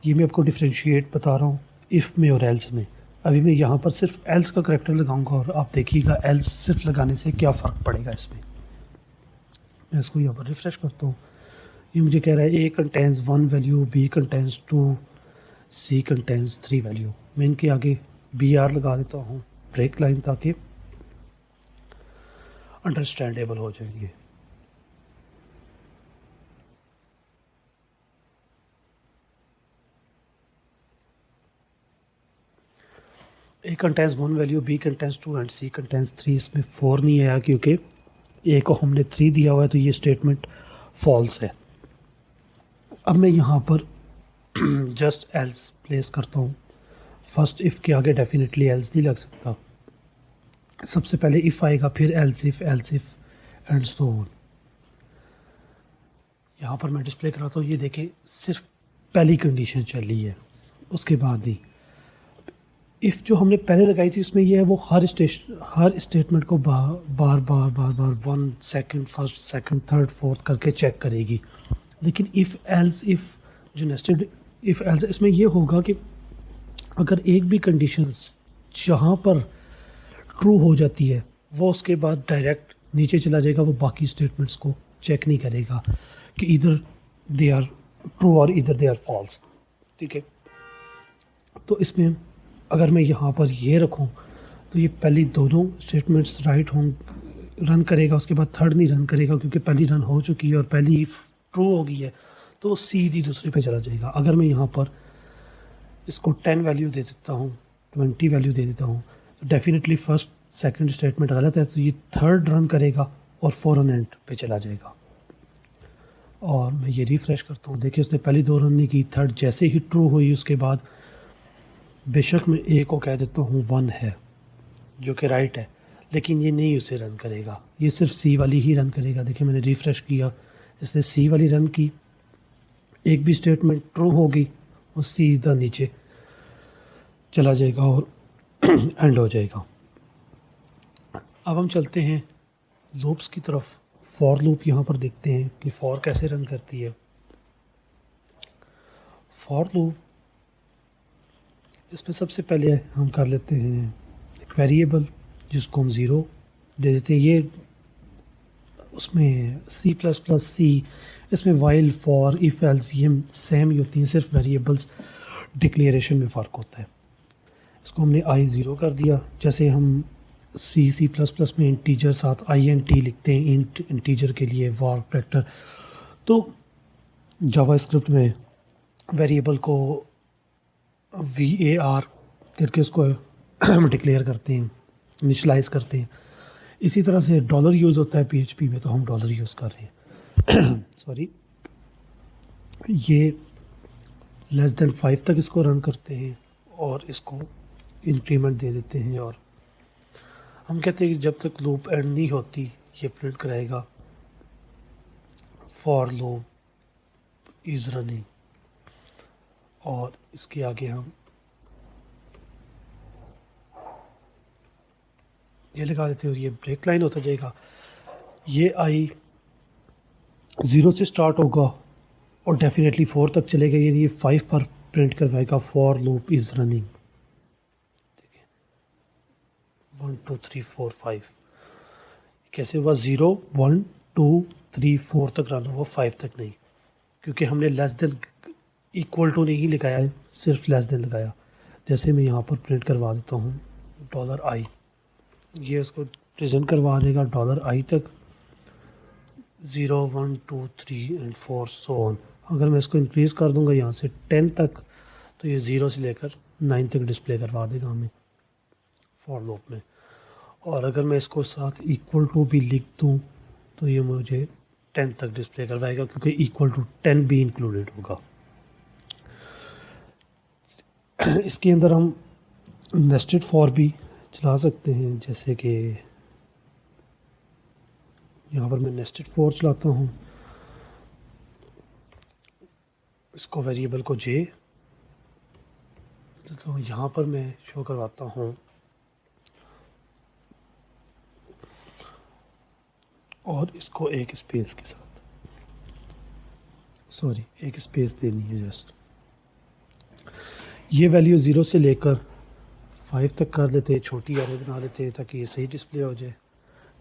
ये मैं आपको डिफ्रेंशिएट बता रहा हूँ इफ़ में और एल्स में। अभी मैं यहाँ पर सिर्फ एल्स का करैक्टर लगाऊंगा और आप देखिएगा एल्स सिर्फ लगाने से क्या फ़र्क पड़ेगा इसमें। मैं इसको यहाँ पर रिफ़्रेश करता हूँ, ये मुझे कह रहा है A contains 1 value, B contains 2, C contains 3 value. मैं इनके आगे BR लगा देता हूँ, ब्रेक लाइन, ताकि अंडरस्टैंडेबल हो जाएंगे। A contains 1 value, B contains 2 and C contains 3। इसमें 4 नहीं आया क्योंकि A को हमने 3 दिया हुआ है, तो ये स्टेटमेंट फॉल्स है। अब मैं यहाँ पर जस्ट एल्स प्लेस करता हूँ। फर्स्ट इफ़ के आगे डेफिनेटली एल्स नहीं लग सकता, सबसे पहले इफ़ आएगा, फिर else if and so on. यहाँ पर मैं डिस्प्ले कराता हूँ, ये देखें सिर्फ पहली कंडीशन चल रही है, उसके बाद नहीं। इफ़ जो हमने पहले लगाई थी उसमें ये है, वो हर स्टेटमेंट को बार बार 1 second, first, second, third, fourth करके चेक करेगी। लेकिन इफ़ एल्स इफ़ जो नेस्टेड इफ़ एल्स, इसमें ये होगा कि अगर एक भी कंडीशंस जहाँ पर ट्रू हो जाती है वो उसके बाद डायरेक्ट नीचे चला जाएगा, वो बाकी स्टेटमेंट्स को चेक नहीं करेगा कि इधर दे आर ट्रू और इधर दे आर फॉल्स। ठीक है, तो इसमें अगर मैं यहाँ पर ये रखूँ तो ये पहली दोनों स्टेटमेंट्स राइट रन करेगा, उसके बाद थर्ड नहीं रन करेगा क्योंकि पहली रन हो चुकी है और पहली इफ़ ट्रू हो गई है, तो सीधी दूसरे पे चला जाएगा। अगर मैं यहाँ पर इसको 10 वैल्यू दे देता हूँ, 20 वैल्यू दे देता हूँ, तो डेफिनेटली फर्स्ट सेकंड स्टेटमेंट गलत है, तो ये थर्ड रन करेगा और फ़ौरन एंड पे चला जाएगा। और मैं ये रिफ़्रेश करता हूँ, देखिए उसने पहली 2 रन नहीं की, थर्ड जैसे ही ट्रू हुई उसके बाद बेशक मैं A को कह देता हूँ 1 है जो कि राइट है, लेकिन ये नहीं उसे रन करेगा, ये सिर्फ C वाली ही रन करेगा। देखिए मैंने रिफ़्रेश किया, इसने C वाली रन की, एक भी स्टेटमेंट ट्रू होगी वो सीधा नीचे चला जाएगा और एंड हो जाएगा। अब हम चलते हैं लूप्स की तरफ। फॉर लूप यहाँ पर देखते हैं कि फॉर कैसे रन करती है। फॉर लूप, इसमें सबसे पहले हम कर लेते हैं एक वेरिएबल जिसको हम 0 दे देते हैं। ये उसमें C++, इसमें वाइल, फॉर, इफ़, एल्स ये सेम ही होती हैं, सिर्फ वेरिएबल्स डिक्लेरेशन में फ़र्क होता है। इसको हमने I 0 कर दिया। जैसे हम सी प्लस प्लस में इंटीजर साथ INT लिखते हैं, इंटीजर के लिए वार फैक्टर। तो जावास्क्रिप्ट में वेरिएबल को VAR करके उसको डिक्लेयर करते हैं, इनिशलाइज करते हैं। इसी तरह से डॉलर यूज़ होता है PHP में, तो हम डॉलर यूज़ कर रहे हैं। सॉरी, ये <5 तक इसको रन करते हैं और इसको इंक्रीमेंट दे देते हैं, और हम कहते हैं कि जब तक लूप एंड नहीं होती ये प्रिंट कराएगा फॉर लूप इज़ रनिंग। और इसके आगे हम ये लगा देते हैं और ये ब्रेक लाइन होता जाएगा। ये आई 0 से स्टार्ट होगा और डेफिनेटली 4 तक चलेगा, यानी ये 5 पर प्रिंट करवाएगा फॉर लूप इज़ रनिंग। ठीक है, 1 2 3 4 5 कैसे हुआ? 0 1 2 3 4 तक रन हुआ, 5 तक नहीं, क्योंकि हमने लेस देन इक्वल टू नहीं लगाया है, सिर्फ लेस देन लगाया। जैसे मैं यहाँ पर प्रिंट करवा देता हूँ $i, ये उसको प्रेजेंट करवा देगा $i तक, 0 1 2 3 एंड 4 सो ऑन। अगर मैं इसको इंक्रीज़ कर दूंगा यहाँ से 10 तक, तो ये 0 से लेकर 9 तक डिस्प्ले करवा देगा हमें फॉर लूप में। और अगर मैं इसको साथ इक्वल टू भी लिख दूँ तो ये मुझे 10 तक डिस्प्ले करवाएगा, क्योंकि इक्वल टू 10 भी इंक्लूडेड होगा। इसके अंदर हम नेस्टेड फॉर भी चला सकते हैं, जैसे कि यहाँ पर मैं नेस्टेड फॉर चलाता हूँ, इसको वेरिएबल को j, तो यहाँ पर मैं शो करवाता हूँ और इसको एक स्पेस के साथ, सॉरी एक स्पेस देनी है जस्ट। ये वैल्यू 0 से लेकर 5 तक कर लेते हैं, छोटी एरे बना लेते हैं ताकि ये सही डिस्प्ले हो जाए।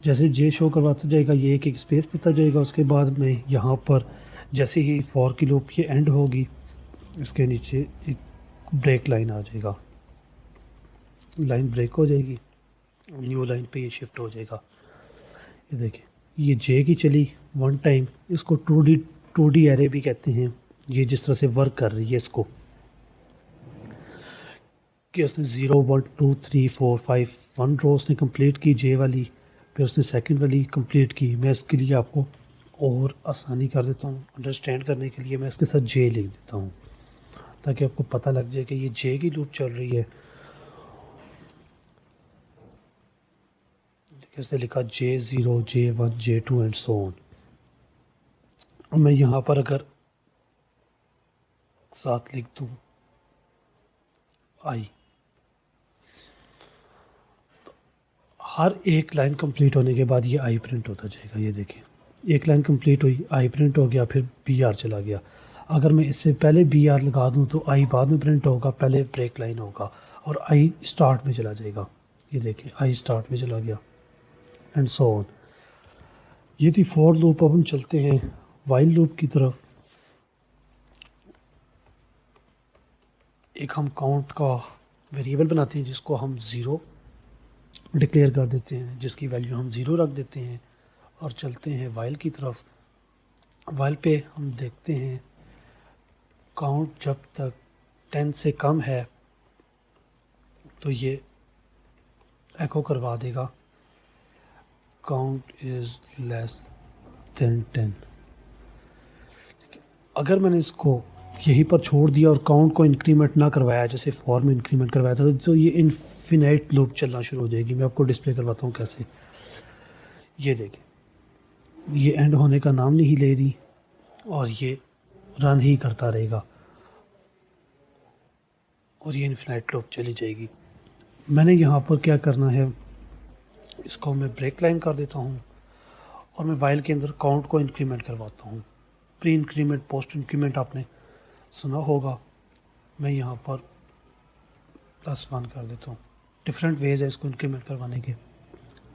जैसे जे शो करवाता जाएगा ये एक स्पेस देता जाएगा। उसके बाद में यहाँ पर जैसे ही फॉर की लूप ये एंड होगी, इसके नीचे एक ब्रेक लाइन आ जाएगा, लाइन ब्रेक हो जाएगी, न्यू लाइन पे ये शिफ्ट हो जाएगा। ये देखिए, ये जे की चली 1 टाइम, इसको 2D एरे भी कहते हैं। ये जिस तरह से वर्क कर रही है इसको, कि उसने 0 1 2 3 4 5 1 रो उसने कंप्लीट की जे वाली, फिर उसने सेकंड वाली कंप्लीट की। मैं इसके लिए आपको और आसानी कर देता हूँ अंडरस्टैंड करने के लिए, मैं इसके साथ जे लिख देता हूँ ताकि आपको पता लग जाए कि ये जे की लूप चल रही है। इसने लिखा J0 J1 J2 and so on. और मैं यहाँ पर अगर साथ लिख दूँ आई, तो हर एक लाइन कंप्लीट होने के बाद ये आई प्रिंट होता जाएगा। ये देखिए, एक लाइन कंप्लीट हुई, आई प्रिंट हो गया, फिर BR चला गया। अगर मैं इससे पहले BR लगा दूँ तो आई बाद में प्रिंट होगा, पहले ब्रेक लाइन होगा और आई स्टार्ट में चला जाएगा। ये देखिए, आई स्टार्ट में चला गया एंड सो ऑन। ये थी फॉर लूप। अब हम चलते हैं वाइल लूप की तरफ। एक हम काउंट का वेरिएबल बनाते हैं जिसको हम 0 डिक्लेयर कर देते हैं, जिसकी वैल्यू हम 0 रख देते हैं, और चलते हैं वाइल की तरफ। वाइल पे हम देखते हैं काउंट जब तक 10 से कम है तो ये एको करवा देगा काउंट इज़ लेस देन 10। अगर मैंने इसको यहीं पर छोड़ दिया और काउंट को इंक्रीमेंट ना करवाया, जैसे फॉर में इंक्रीमेंट करवाया था, तो ये इनफिनाइट लूप चलना शुरू हो जाएगी। मैं आपको डिस्प्ले करवाता हूँ कैसे। ये देखें, ये एंड होने का नाम नहीं ले रही और ये रन ही करता रहेगा और ये इनफिनाइट लूप चली जाएगी। मैंने यहाँ पर क्या करना है, इसको मैं ब्रेक लाइन कर देता हूँ और मैं वाइल के अंदर काउंट को इंक्रीमेंट करवाता हूँ। प्री इंक्रीमेंट, पोस्ट इंक्रीमेंट आपने सुना होगा। मैं यहाँ पर +1 कर देता हूँ। डिफरेंट वेज है इसको इंक्रीमेंट करवाने के।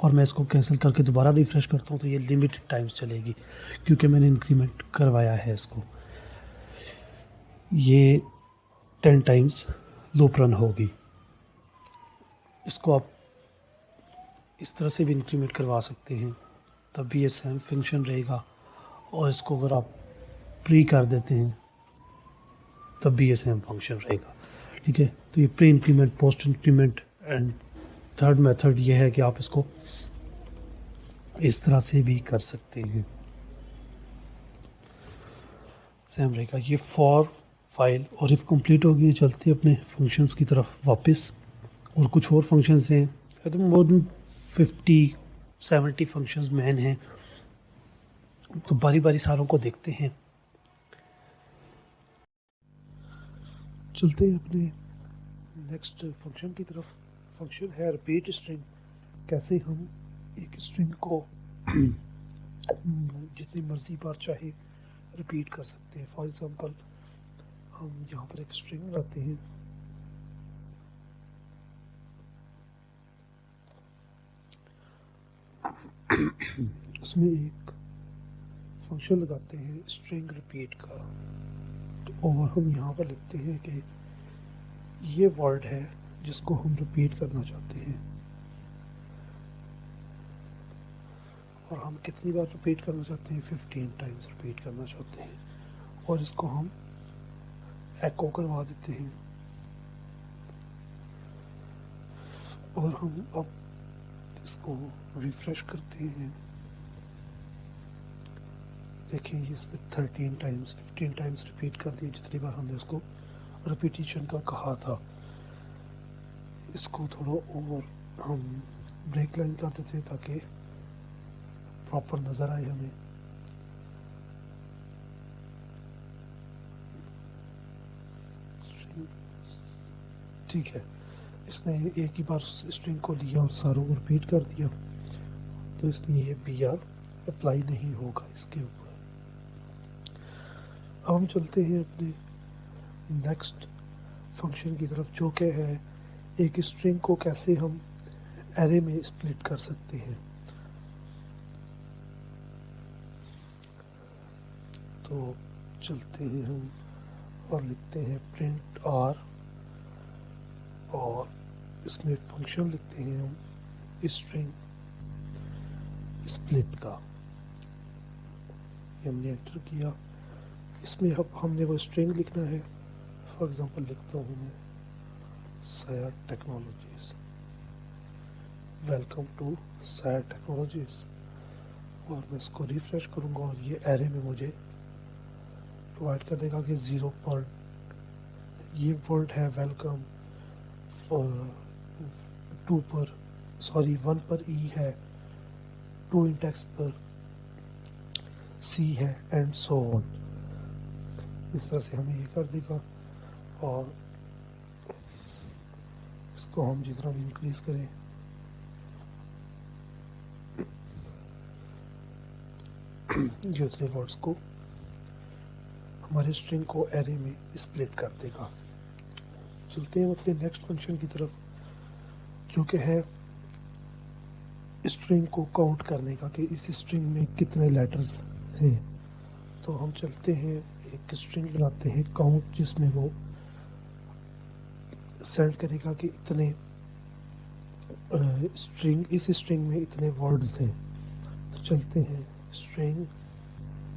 और मैं इसको कैंसिल करके दोबारा रिफ़्रेश करता हूँ तो ये लिमिटेड टाइम्स चलेगी, क्योंकि मैंने इंक्रीमेंट करवाया है इसको। ये 10 टाइम्स लूप रन होगी। इसको आप इस तरह से भी इंक्रीमेंट करवा सकते हैं, तब भी ये सेम फंक्शन रहेगा। और इसको अगर आप प्री कर देते हैं तब भी ये सेम फंक्शन रहेगा। ठीक है, तो ये pre increment, post increment and third method ये है कि आप इसको इस तरह से भी कर सकते हैं, सेम रहेगा। ये फॉर फाइल और इफ़ कंप्लीट होगी, चलते अपने फंक्शंस की तरफ वापस। और कुछ और फंक्शंस हैं, तो मोर देन 50-70 फंक्शंस मैन हैं, तो बारी बारी सारों को देखते हैं। चलते हैं अपने नेक्स्ट फंक्शन की तरफ। फंक्शन है रिपीट स्ट्रिंग। कैसे हम एक स्ट्रिंग को जितनी मर्जी बार चाहे रिपीट कर सकते हैं। फॉर एग्ज़ाम्पल हम यहाँ पर एक स्ट्रिंग बनाते हैं, उसमें एक फंक्शन लगाते हैं स्ट्रिंग रिपीट का, और हम यहाँ पर लिखते हैं कि ये वर्ड है जिसको हम रिपीट करना चाहते हैं, और हम कितनी बार रिपीट करना चाहते हैं, 15 टाइम्स रिपीट करना चाहते हैं। और इसको हम एको करवा देते हैं। और हम अब इसको रिफ्रेश करते हैं, देखें ये इसने 13 टाइम्स 15 टाइम्स रिपीट कर दिया, जितनी बार हमने उसको रिपीटिशन का कहा था। इसको थोड़ा और हम ब्रेक लाइन कर देते हैं ताकि प्रॉपर नज़र आए हमें। ठीक है, इसने एक ही बार स्ट्रिंग को लिया और सारों को रिपीट कर दिया, तो इसलिए ये BR अप्लाई नहीं होगा इसके ऊपर। अब हम चलते हैं अपने नेक्स्ट फंक्शन की तरफ, जो कि है एक स्ट्रिंग को कैसे हम एरे में स्प्लिट कर सकते हैं। तो चलते हैं हम और लिखते हैं प्रिंट आर, और इसमें फंक्शन लिखते हैं हम स्ट्रिंग स्प्लिट का। ये हमने एंटर किया। इसमें अब हमने वो स्ट्रिंग लिखना है। फॉर एग्जांपल लिखता हूँ मैं साया technologies, welcome to Saya Technologies, और मैं इसको रिफ्रेश करूँगा और ये एरे में मुझे प्रोवाइड कर देगा कि 0 पर ये वर्ड है वेलकम, 2 पर 1 पर ई है, 2 इंडेक्स पर सी है, एंड सो ऑन। इस तरह से हमें ये कर देगा। और इसको हम जितना भी इंक्रीज करें, ये उतने वर्ड्स को हमारे स्ट्रिंग को एरे में स्प्लिट कर देगा। चलते हैं अपने नेक्स्ट फंक्शन की तरफ, जो कि है स्ट्रिंग को काउंट करने का, कि इस स्ट्रिंग में कितने लेटर्स हैं। तो हम चलते हैं एक स्ट्रिंग बनाते हैं काउंट, जिसमें वो सेंड करेगा कि इतने इस स्ट्रिंग में इतने वर्ड्स हैं। तो चलते हैं स्ट्रिंग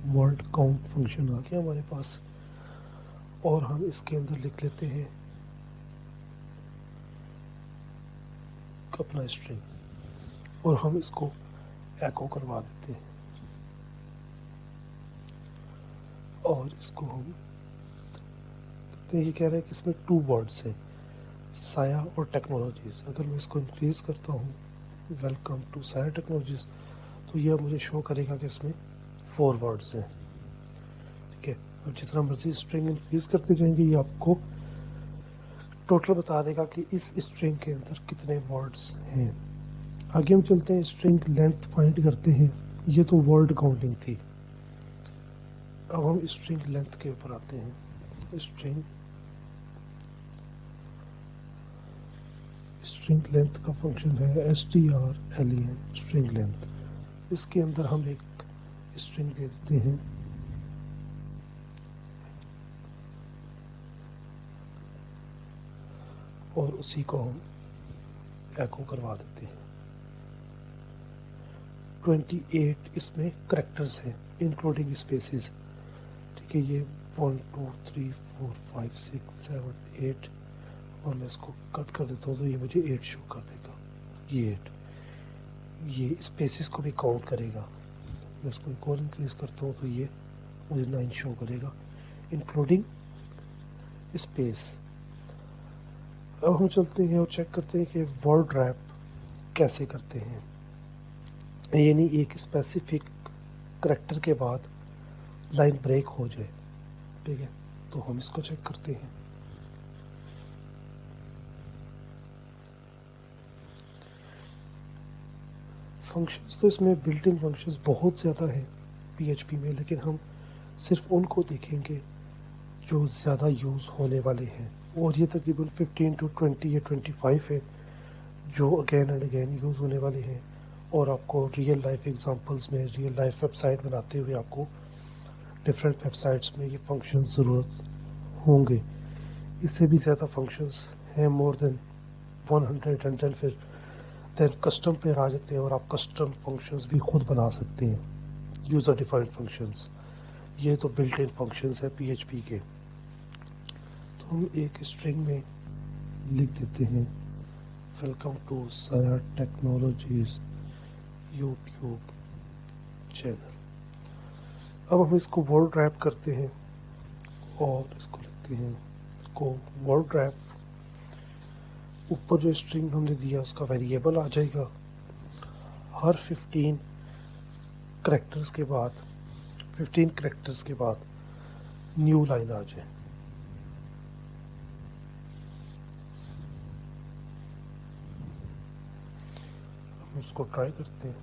वर्ड काउंट फंक्शन आ गया हमारे पास, और हम इसके अंदर लिख लेते हैं अपना स्ट्रिंग, और हम इसको एको करवा देते हैं। और इसको हम कहते हैं, ये कह रहा है कि इसमें 2 वर्ड्स हैं, साया और टेक्नोलॉजीज़। अगर मैं इसको इंक्रीज़ करता हूँ वेलकम टू साया टेक्नोलॉजीज़, तो यह मुझे शो करेगा कि इसमें 4 वर्ड्स हैं। ठीक है, अब जितना मर्जी स्ट्रिंग इंक्रीज़ करते जाएंगे, ये आपको टोटल बता देगा कि इस स्ट्रिंग के अंदर कितने वर्ड्स हैं। आगे हम चलते हैं, स्ट्रिंग लेंथ फाइंड करते हैं। ये तो वर्ड काउंटिंग थी। अब हम स्ट्रिंग लेंथ के ऊपर आते हैं। स्ट्रिंग लेंथ का फंक्शन है strlen, स्ट्रिंग लेंथ। इसके अंदर हम एक स्ट्रिंग दे देते हैं, और उसी को हम एको करवा देते हैं। 28 इसमें करेक्टर्स हैं इंक्लूडिंग स्पेसेस। ठीक है, ये 1 2 3 4 5 6 7 8 और मैं इसको कट कर देता हूँ तो ये मुझे 8 शो कर देगा। ये 8 ये स्पेसेस को भी काउंट करेगा। मैं इसको एक और इंक्रीज करता हूँ तो ये मुझे 9 शो करेगा इंक्लूडिंग स्पेस। अब हम चलते हैं और चेक करते हैं कि वर्ड रैप कैसे करते हैं, यानी एक स्पेसिफिक करैक्टर के बाद लाइन ब्रेक हो जाए। ठीक है, तो हम इसको चेक करते हैं। फंक्शंस तो इसमें बिल्ट इन फंक्शंस बहुत ज़्यादा हैं पीएचपी में, लेकिन हम सिर्फ उनको देखेंगे जो ज़्यादा यूज़ होने वाले हैं, और ये तकरीबन 15 to 20 या 25 है जो अगेन एंड अगेन यूज़ होने वाले हैं। और आपको रियल लाइफ एग्जांपल्स में रियल लाइफ वेबसाइट बनाते हुए आपको डिफरेंट वेबसाइट्स में ये फंक्शंस ज़रूरत होंगे। इससे भी ज़्यादा फंक्शंस हैं, more than 100, and then custom पे आ जाते हैं और आप कस्टम फंक्शंस भी खुद बना सकते हैं, यूज़र डिफाइंड फंक्शंस। ये तो बिल्ट इन फंक्शंस है पीएचपी के। तो हम एक स्ट्रिंग में लिख देते हैं वेलकम टू साया टेक्नोलॉजीज यूट्यूब चैनल। अब हम इसको वर्ड रैप करते हैं और इसको लिखते हैं इसको वर्ड रैप। ऊपर जो स्ट्रिंग हमने दिया उसका वेरिएबल आ जाएगा। हर 15 करैक्टर्स के बाद न्यू लाइन आ जाए। हम इसको ट्राई करते हैं।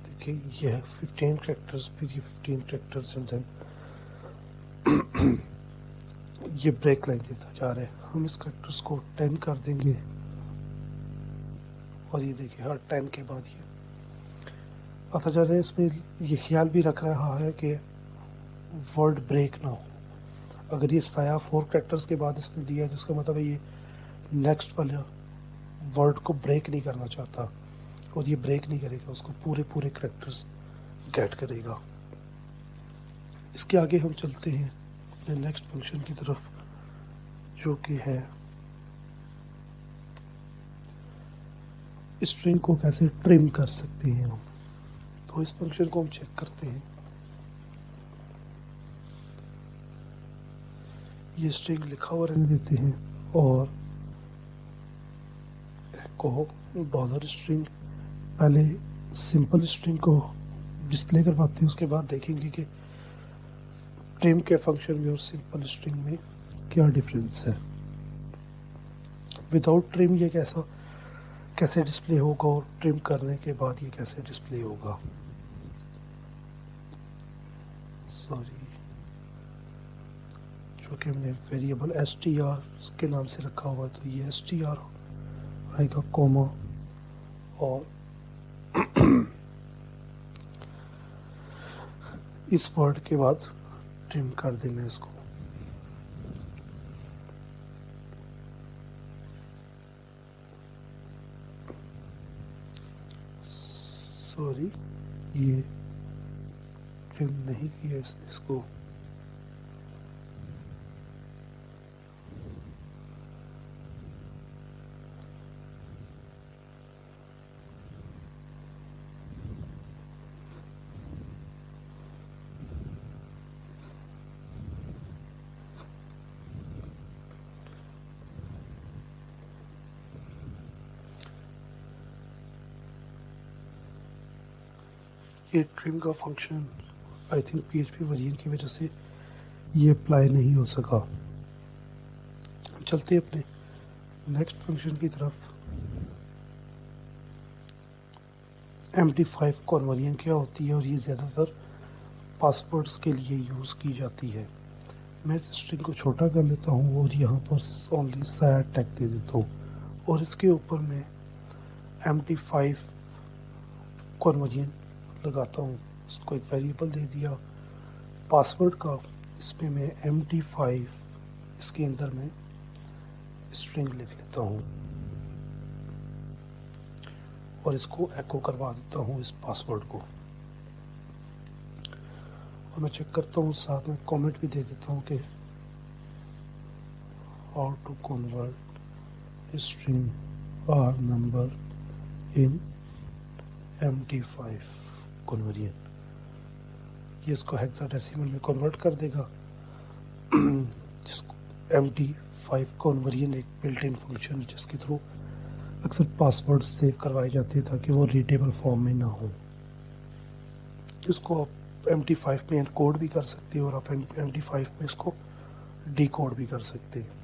देखिए ये है 15 करैक्टर्स, फिर ये 15 करैक्टर्स एंड देन ये ब्रेक लाइन जैसा जा रहा है। हम इस करैक्टर्स को 10 कर देंगे और ये देखिए हर 10 के बाद ये पता चल रहा है। इसमें ये ख्याल भी रख रहा है कि वर्ड ब्रेक ना हो। अगर ये साया 4 करैक्टर्स के बाद इसने दिया है तो इसका मतलब है ये नेक्स्ट वाला वर्ड को ब्रेक नहीं करना चाहता, और ये ब्रेक नहीं करेगा, उसको पूरे करैक्टर्स गेट करेगा। इसके आगे हम चलते हैं अपने नेक्स्ट फंक्शन की तरफ, जो कि है स्ट्रिंग को कैसे ट्रिम कर सकते हैं हम। तो इस फंक्शन को हम चेक करते हैं। ये स्ट्रिंग लिखा हुआ रहने देते हैं और को डॉलर स्ट्रिंग पहले सिंपल स्ट्रिंग को डिस्प्ले करवाते हैं, उसके बाद देखेंगे कि ट्रिम के फंक्शन में और सिंपल स्ट्रिंग में क्या डिफरेंस है। विदाउट ट्रिम ये कैसे डिस्प्ले होगा और ट्रिम करने के बाद ये कैसे डिस्प्ले होगा। सॉरी, जो कि हमने वेरिएबल str के नाम से रखा हुआ है, तो ये str आएगा कॉमा और इस वर्ड के बाद ट्रिम कर देना इसको। सॉरी, ये ट्रिम नहीं किया इसने इसको। ये ट्रिम का function I think PHP version की वजह से ये अप्लाई नहीं हो सका। चलते अपने नेक्स्ट फंक्शन की तरफ। MD5 कन्वर्जन क्या होती है और ये ज़्यादातर पासवर्ड्स के लिए यूज़ की जाती है। मैं इस स्ट्रिंग को छोटा कर लेता हूँ और यहाँ पर ओनली साया टैग दे देता हूँ और इसके ऊपर मैं MD5 कन्वर्जन लगाता हूँ। इसको एक वेरिएबल दे दिया पासवर्ड का, इसमें मैं MD5 इसके अंदर मैं स्ट्रिंग लिख लेता हूँ पर इसको एको करवा देता हूँ इस पासवर्ड को, और मैं चेक करता हूँ, साथ में कमेंट भी दे देता हूँ कि how to convert string or number in MD5 conversion. ये इसको हेक्साडेसिमल में कन्वर्ट कर देगा। जिसको MD5 कन्वर्जन एक बिल्ट इन फंक्शन जिसके थ्रू अक्सर पासवर्ड सेव करवाए जाते हैं ताकि वो रीडेबल फॉर्म में ना हो। इसको आप MD5 में एनकोड भी कर सकते हैं और आप MD5 में इसको डिकोड भी कर सकते हैं।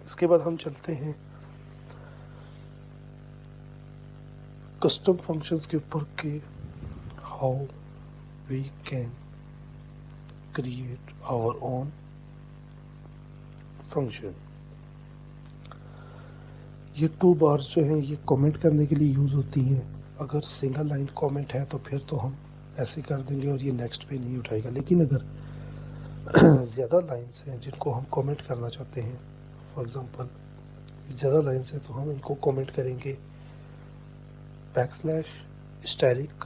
इसके बाद हम चलते हैं कस्टम फंक्शंस के ऊपर के how we can create our own function. ये 2 बार्स जो हैं ये कमेंट करने के लिए यूज़ होती हैं। अगर सिंगल लाइन कमेंट है तो फिर तो हम ऐसे कर देंगे और ये नेक्स्ट पे नहीं उठाएगा, लेकिन अगर ज़्यादा लाइन्स हैं जिनको हम कमेंट करना चाहते हैं, फॉर एग्ज़ाम्पल ज़्यादा लाइन्स हैं तो हम इनको कमेंट करेंगे बैकस्लैश स्टैरिक,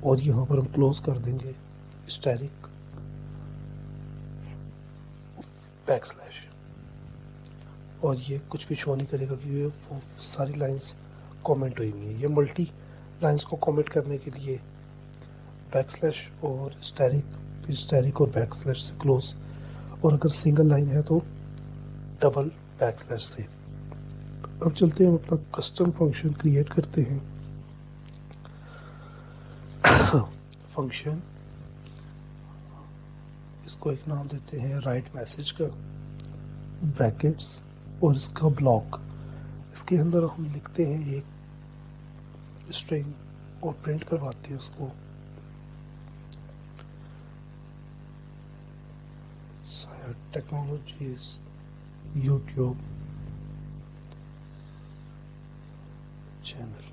और यहाँ पर हम क्लोज कर देंगे स्टैरिक बैकस्लैश, और ये कुछ भी शो नहीं करेगा क्योंकि ये सारी लाइंस कमेंट हुई हुई हैं। ये मल्टी लाइंस को कमेंट करने के लिए बैकस्लैश और स्टैरिक, फिर स्टैरिक और बैकस्लैश से क्लोज, और अगर सिंगल लाइन है तो डबल बैकस्लैश से। अब चलते हैं, हम अपना कस्टम फंक्शन क्रिएट करते हैं। फंक्शन, इसको एक नाम देते हैं राइट मैसेज का, ब्रैकेट्स और इसका ब्लॉक। इसके अंदर हम लिखते हैं एक स्ट्रिंग और प्रिंट करवाते हैं उसको टेक्नोलॉजीज यूट्यूब चैनल।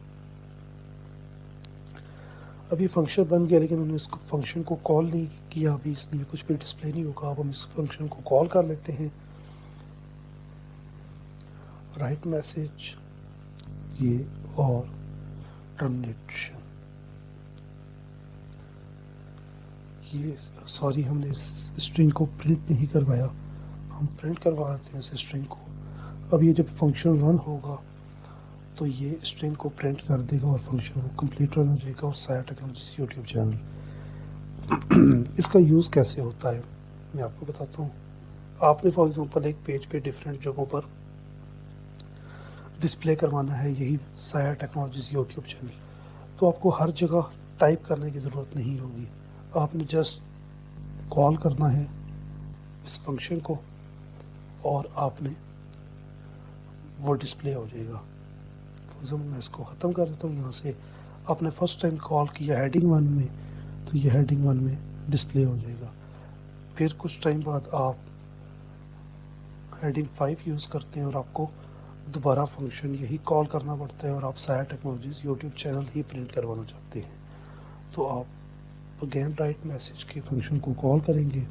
अभी फंक्शन बन गया लेकिन हमने इसको फंक्शन को कॉल नहीं किया अभी, इसलिए कुछ भी डिस्प्ले नहीं होगा। अब हम इस फंक्शन को कॉल कर लेते हैं। राइट मैसेज ये और टर्मिनेशन, ये सॉरी हमने इस स्ट्रिंग को प्रिंट नहीं करवाया, हम प्रिंट करवा देते हैं इस स्ट्रिंग को। अब ये जब फंक्शन रन होगा तो ये स्ट्रिंग को प्रिंट कर देगा और फंक्शन को कंप्लीट रन हो जाएगा। और साया टेक्नोलॉजीज यूट्यूब चैनल, इसका यूज़ कैसे होता है मैं आपको बताता हूँ। आपने फॉर एग्जांपल एक पेज पे डिफरेंट जगहों पर डिस्प्ले करवाना है यही साया टेक्नोलॉजीज यूट्यूब चैनल, तो आपको हर जगह टाइप करने की ज़रूरत नहीं होगी। आपने जस्ट कॉल करना है इस फंक्शन को और आपने वो डिस्प्ले हो जाएगा। फॉर एग्जाम्पल मैं इसको ख़त्म कर देता हूँ यहाँ से। आपने फर्स्ट टाइम कॉल किया हेडिंग 1 में तो ये हेडिंग 1 में डिस्प्ले हो जाएगा। फिर कुछ टाइम बाद आप हेडिंग 5 यूज़ करते हैं और आपको दोबारा फंक्शन यही कॉल करना पड़ता है और आप साया टेक्नोलॉजीज यूट्यूब चैनल ही प्रिंट करवाना चाहते हैं, तो आप अगेन राइट मैसेज के फंक्शन को कॉल करेंगे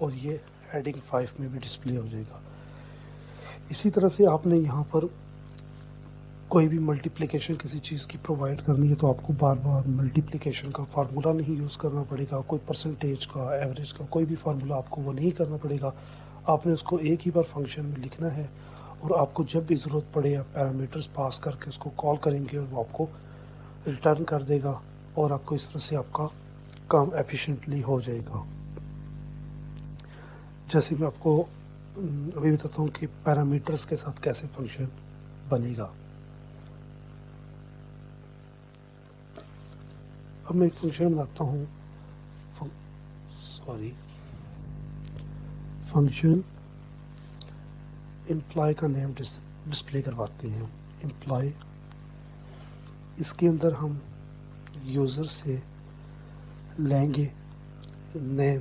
और ये हेडिंग 5 में भी डिस्प्ले हो जाएगा। इसी तरह से आपने यहाँ पर कोई भी मल्टीप्लिकेशन किसी चीज़ की प्रोवाइड करनी है तो आपको बार बार मल्टीप्लिकेशन का फार्मूला नहीं यूज़ करना पड़ेगा, कोई परसेंटेज का, एवरेज का, कोई भी फार्मूला आपको वो नहीं करना पड़ेगा। आपने उसको एक ही बार फंक्शन में लिखना है और आपको जब भी ज़रूरत पड़े आप पैरामीटर्स पास करके उसको कॉल करेंगे और वो आपको रिटर्न कर देगा और आपको इस तरह से आपका काम एफिशिएंटली हो जाएगा। जैसे मैं आपको अभी बताता हूँ कि पैरामीटर्स के साथ कैसे फंक्शन बनेगा। अब मैं एक फंक्शन बनाता हूँ, फंक्शन एम्प्लॉय का नेम डिस्प्ले करवाते हैं। एम्प्लॉय, इसके अंदर हम यूज़र से लेंगे नेम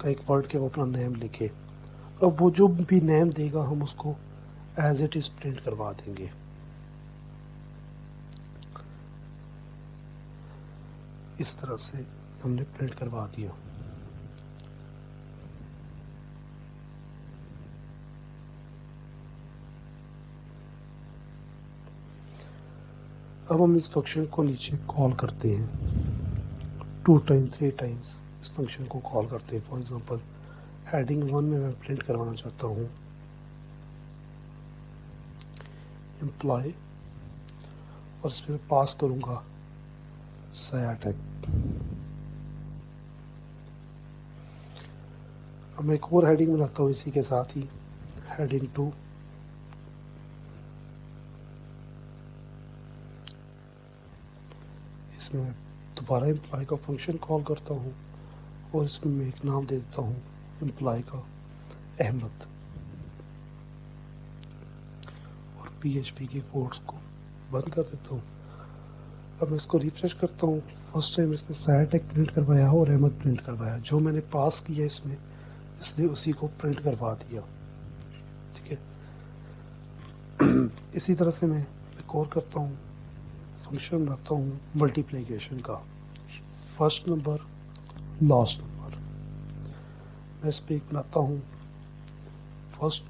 का एक वर्ड के वो अपना नेम लिखे। अब वो जो भी नेम देगा हम उसको एज इट इज़ प्रिंट करवा देंगे। इस तरह से हमने प्रिंट करवा दिया। अब हम इस फंक्शन को नीचे कॉल करते हैं 2 टाइम्स 3 टाइम्स इस फंक्शन को कॉल करते हैं। फॉर एग्जांपल हेडिंग 1 में मैं प्रिंट करवाना चाहता हूँ एम्प्लॉय और इसमें मैं पास करूँगा सयाटेक। अब मैं एक और हेडिंग बनाता हूँ इसी के साथ ही हेडिंग 2 इसमें मैं दोबारा एम्प्लॉय का फंक्शन कॉल करता हूँ और इसमें मैं एक नाम दे देता हूँ एम्प्लॉय का अहमद और PHP के कोड्स को बंद कर देता हूँ। अब मैं इसको रिफ्रेश करता हूँ। फर्स्ट टाइम इसने सयाटेक प्रिंट करवाया और अहमद प्रिंट करवाया, जो मैंने पास किया इसमें इसलिए उसी को प्रिंट करवा दिया। ठीक है, इसी तरह से मैं एक और करता हूँ, फंक्शन बनाता हूँ मल्टीप्लिकेशन का, फर्स्ट नंबर लास्ट नंबर। मैं इस पर एक बनाता हूँ फर्स्ट,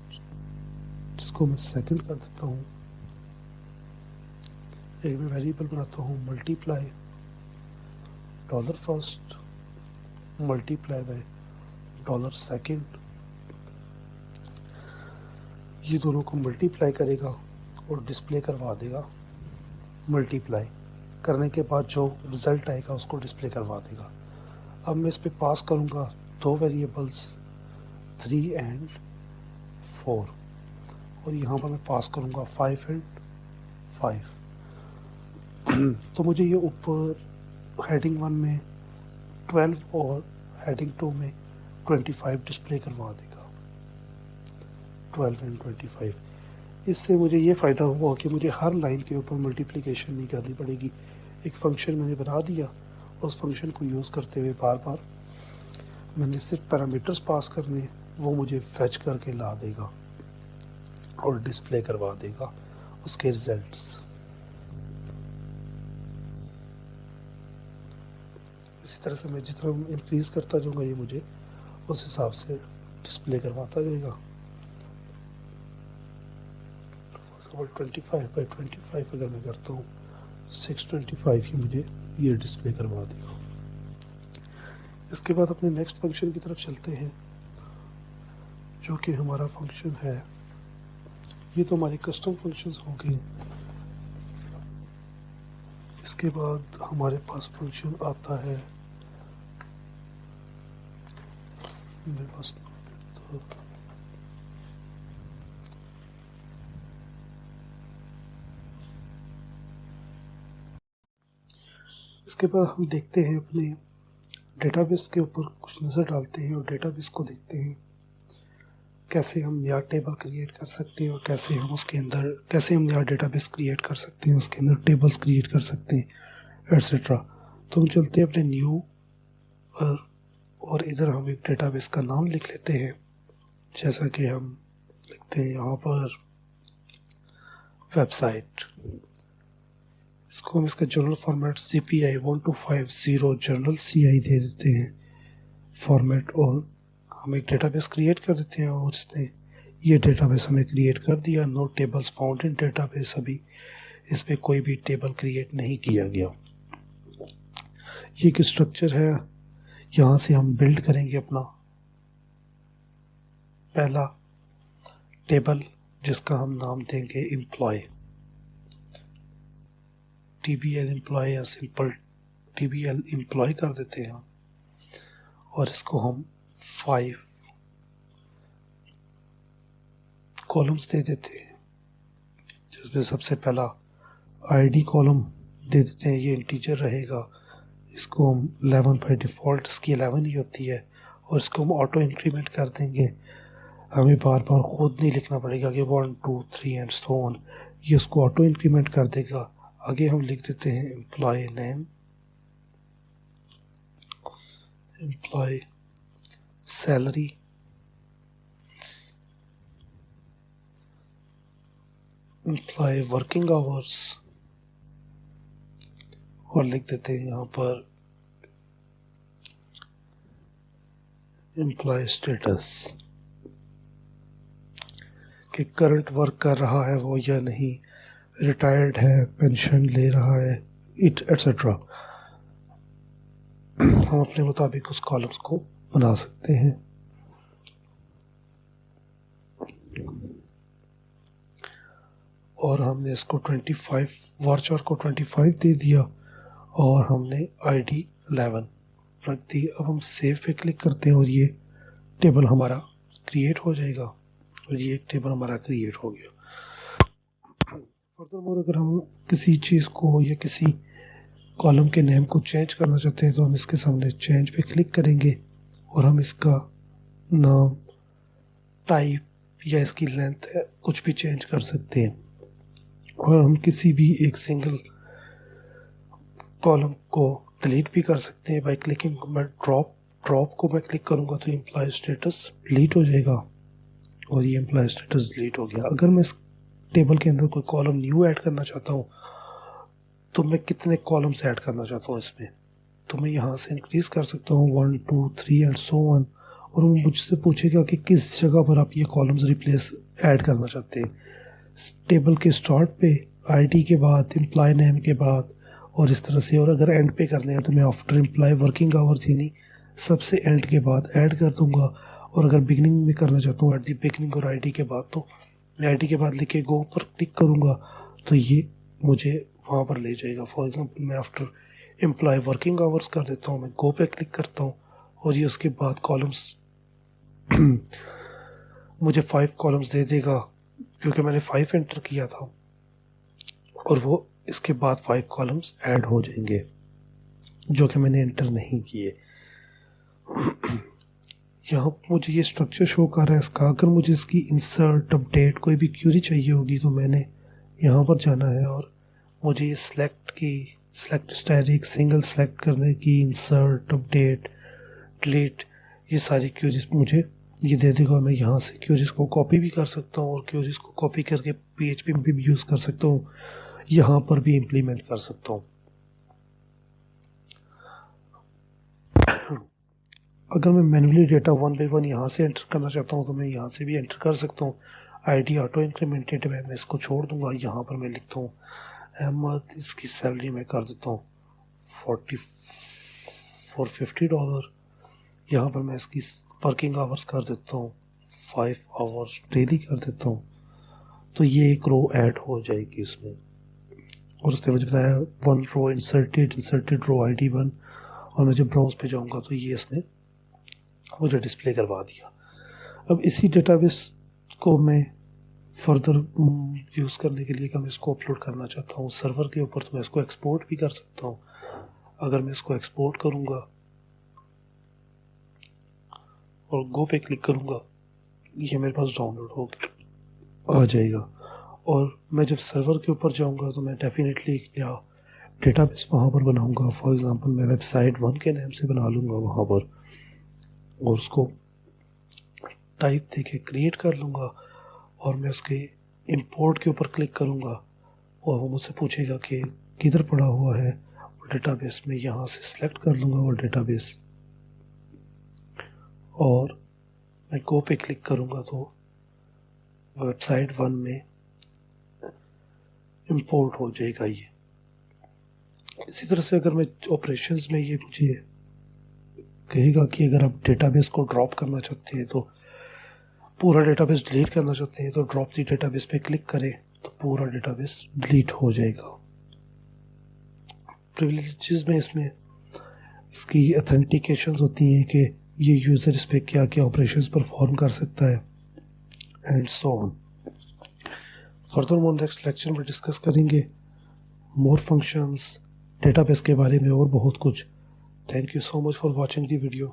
जिसको मैं सेकंड कर देता हूँ। एक मैं वेरिएबल बनाता हूँ multiply dollar first multiply by dollar second. ये दोनों को मल्टीप्लाई करेगा और डिस्प्ले करवा देगा। मल्टीप्लाई करने के बाद जो रिज़ल्ट आएगा उसको डिस्प्ले करवा देगा। अब मैं इस पर पास करूँगा 2 वेरिएबल्स 3 एंड 4 और यहाँ पर मैं पास करूँगा 5 एंड 5। तो मुझे ये ऊपर हेडिंग 1 में 12 और हेडिंग 2 में 25 डिस्प्ले करवा देगा, 12 एंड 25। इससे मुझे ये फ़ायदा हुआ कि मुझे हर लाइन के ऊपर मल्टीप्लिकेशन नहीं करनी पड़ेगी। एक फ़ंक्शन मैंने बना दिया, उस फंक्शन को यूज़ करते हुए बार बार मैंने सिर्फ पैरामीटर्स पास करने, वो मुझे फैच करके ला देगा और डिस्प्ले करवा देगा उसके रिजल्ट्स। इसी तरह से मैं जितना इंक्रीज करता जाऊँगा ये मुझे उस हिसाब से डिस्प्ले करवाता जाएगा। 25/25 अगर मैं करता हूँ 625 ही मुझे ये डिस्प्ले करवा देगा। इसके बाद अपने नेक्स्ट फंक्शन की तरफ चलते हैं, जो कि हमारा फंक्शन है, ये तो हमारे कस्टम फंक्शंस हो गए। इसके बाद हमारे पास फंक्शन आता है, मेरे पास तो इसके बाद हम देखते हैं अपने डेटाबेस के ऊपर कुछ नज़र डालते हैं और डेटाबेस को देखते हैं कैसे हम नया टेबल क्रिएट कर सकते हैं और कैसे हम नया डेटाबेस क्रिएट कर सकते हैं, उसके अंदर टेबल्स क्रिएट कर सकते हैं एट्सेट्रा। तो हम चलते हैं अपने न्यू पर और इधर हम एक डेटाबेस का नाम लिख लेते हैं, जैसा कि हम लिखते हैं यहाँ पर वेबसाइट। इसको हम इसका general format CPI 1250 general CI दे देते हैं फॉर्मेट और हम एक डेटाबेस क्रिएट कर देते हैं और इसने ये डेटाबेस हमें क्रिएट कर दिया। No tables found in database, अभी इस पर कोई भी टेबल क्रिएट नहीं किया गया। ये एक स्ट्रक्चर है, यहाँ से हम बिल्ड करेंगे अपना पहला टेबल जिसका हम नाम देंगे एम्प्लॉय, TBL एम्प्लॉय या सिंपल TBL एम्प्लॉय कर देते हैं और इसको हम 5 कॉलम्स दे देते हैं, जिसमें सबसे पहला ID कॉलम दे देते हैं, ये इंटीजर रहेगा। इसको हम 11 बाई डिफ़ॉल्ट इसकी 11 ही होती है और इसको हम ऑटो इंक्रीमेंट कर देंगे। हमें बार बार खुद नहीं लिखना पड़ेगा कि 1 2 3 एंड सो ऑन, ये उसको ऑटो इंक्रीमेंट कर देगा। आगे हम लिख देते हैं employee name, employee salary, employee working hours और लिख देते हैं यहाँ पर एम्प्लॉय स्टेटस कि करंट वर्क कर रहा है वो या नहीं, रिटायर्ड है, पेंशन ले रहा है, इट एट्सेट्रा। हम अपने मुताबिक उस कॉलम्स को बना सकते हैं। और हमने इसको 25 वार्चर को 25 दे दिया और हमने ID 11 रख दी। अब हम सेव पे क्लिक करते हैं और ये टेबल हमारा क्रिएट हो जाएगा और ये एक टेबल हमारा क्रिएट हो गया। फर्दरमोर अगर हम किसी चीज़ को या किसी कॉलम के नेम को चेंज करना चाहते हैं तो हम इसके सामने चेंज पे क्लिक करेंगे और हम इसका नाम, टाइप या इसकी लेंथ कुछ भी चेंज कर सकते हैं। और हम किसी भी एक सिंगल कॉलम को डिलीट भी कर सकते हैं बाय क्लिकिंग। मैं ड्रॉप को मैं क्लिक करूंगा तो एम्प्लॉय स्टेटस डिलीट हो जाएगा और ये एम्प्लॉय स्टेटस डिलीट हो गया। अगर मैं इस टेबल के अंदर कोई कॉलम न्यू ऐड करना चाहता हूँ तो मैं कितने कॉलम्स ऐड करना चाहता हूँ इसमें, तो मैं यहाँ से इंक्रीज कर सकता हूँ 1 2 3 एंड सो ऑन। और वो मुझसे पूछेगा कि किस जगह पर आप ये कॉलम्स रिप्लेस ऐड करना चाहते हैं, टेबल के स्टार्ट पे, ID के बाद, एम्प्लॉय नेम के बाद और इस तरह से। और अगर एंड पे करने हैं तो मैं आफ्टर एम्प्लॉय वर्किंग आवर्स यानी सबसे एंड के बाद ऐड कर दूंगा। और अगर बिगनिंग में करना चाहता हूँ एट दी बिगनिंग और ID के बाद, तो मैं ID के बाद लिखे गो पर क्लिक करूँगा तो ये मुझे वहाँ पर ले जाएगा। फॉर एग्जांपल मैं आफ्टर एम्प्लॉय वर्किंग आवर्स कर देता हूँ, मैं गो पे क्लिक करता हूँ और ये उसके बाद कॉलम्स मुझे 5 कॉलम्स दे देगा क्योंकि मैंने 5 एंटर किया था और वो इसके बाद 5 कॉलम्स ऐड हो जाएंगे जो कि मैंने एंटर नहीं किए। यहाँ मुझे ये स्ट्रक्चर शो कर रहा है इसका। अगर मुझे इसकी इंसर्ट, अपडेट, कोई भी क्यूरी चाहिए होगी तो मैंने यहाँ पर जाना है और मुझे ये सेलेक्ट स्टैटिक, सिंगल सेलेक्ट करने की, इंसर्ट, अपडेट, डिलीट, ये सारी क्यूरीज मुझे ये दे देगा। मैं यहाँ से क्यूरीज को कॉपी भी कर सकता हूँ और क्यूरीज को कॉपी करके PHP में भी यूज़ कर सकता हूँ, यहाँ पर भी इम्प्लीमेंट कर सकता हूँ। अगर मैं मैन्युअली डेटा 1 by 1 यहाँ से एंटर करना चाहता हूँ तो मैं यहाँ से भी एंटर कर सकता हूँ। ID ऑटो इंक्रीमेंटेड है, मैं इसको छोड़ दूंगा। यहाँ पर मैं लिखता हूँ अहमद, इसकी सैलरी मैं कर देता हूँ $50। यहाँ पर मैं इसकी वर्किंग आवर्स कर देता हूँ 5 आवर्स डेली कर देता हूँ। तो ये एक रो ऐड हो जाएगी इसमें। और उसने मुझे बताया 1 रो इंसर्टेड रो ID 1 और मैं जब ब्राउज पे जाऊँगा तो ये इसने मुझे डिस्प्ले करवा दिया। अब इसी डेटाबेस को मैं फर्दर यूज़ करने के लिए कि मैं इसको अपलोड करना चाहता हूँ सर्वर के ऊपर, तो मैं इसको एक्सपोर्ट भी कर सकता हूँ। अगर मैं इसको एक्सपोर्ट करूँगा और गो पे क्लिक करूँगा ये मेरे पास डाउनलोड हो आ जाएगा। और मैं जब सर्वर के ऊपर जाऊँगा तो मैं डेफिनेटली एक नया डेटाबेस वहाँ पर बनाऊँगा। फॉर एग्ज़ाम्पल मैं वेबसाइट 1 के नाम से बना लूँगा वहाँ पर और उसको टाइप देके क्रिएट कर लूँगा और मैं उसके इंपोर्ट के ऊपर क्लिक करूँगा और वो मुझसे पूछेगा कि किधर पड़ा हुआ है और डेटाबेस में यहाँ से सिलेक्ट कर लूँगा वो डेटाबेस और मैं गो पे क्लिक करूँगा तो वेबसाइट 1 में इंपोर्ट हो जाएगा ये। इसी तरह से अगर मैं ऑपरेशंस में ये मुझे कहेगा कि अगर आप डेटाबेस को ड्रॉप करना चाहते हैं तो पूरा डेटाबेस डिलीट करना चाहते हैं तो ड्रॉप दी डेटाबेस पे क्लिक करें तो पूरा डेटाबेस डिलीट हो जाएगा। प्रिविलेजेस में इसमें इसकी ऑथेंटिकेशंस होती हैं कि ये यूज़र इस पर क्या क्या ऑपरेशंस परफॉर्म कर सकता है and so on. Furthermore next lecture में डिस्कस करेंगे मोर फंक्शंस, डेटाबेस के बारे में और बहुत कुछ। Thank you so much for watching the video.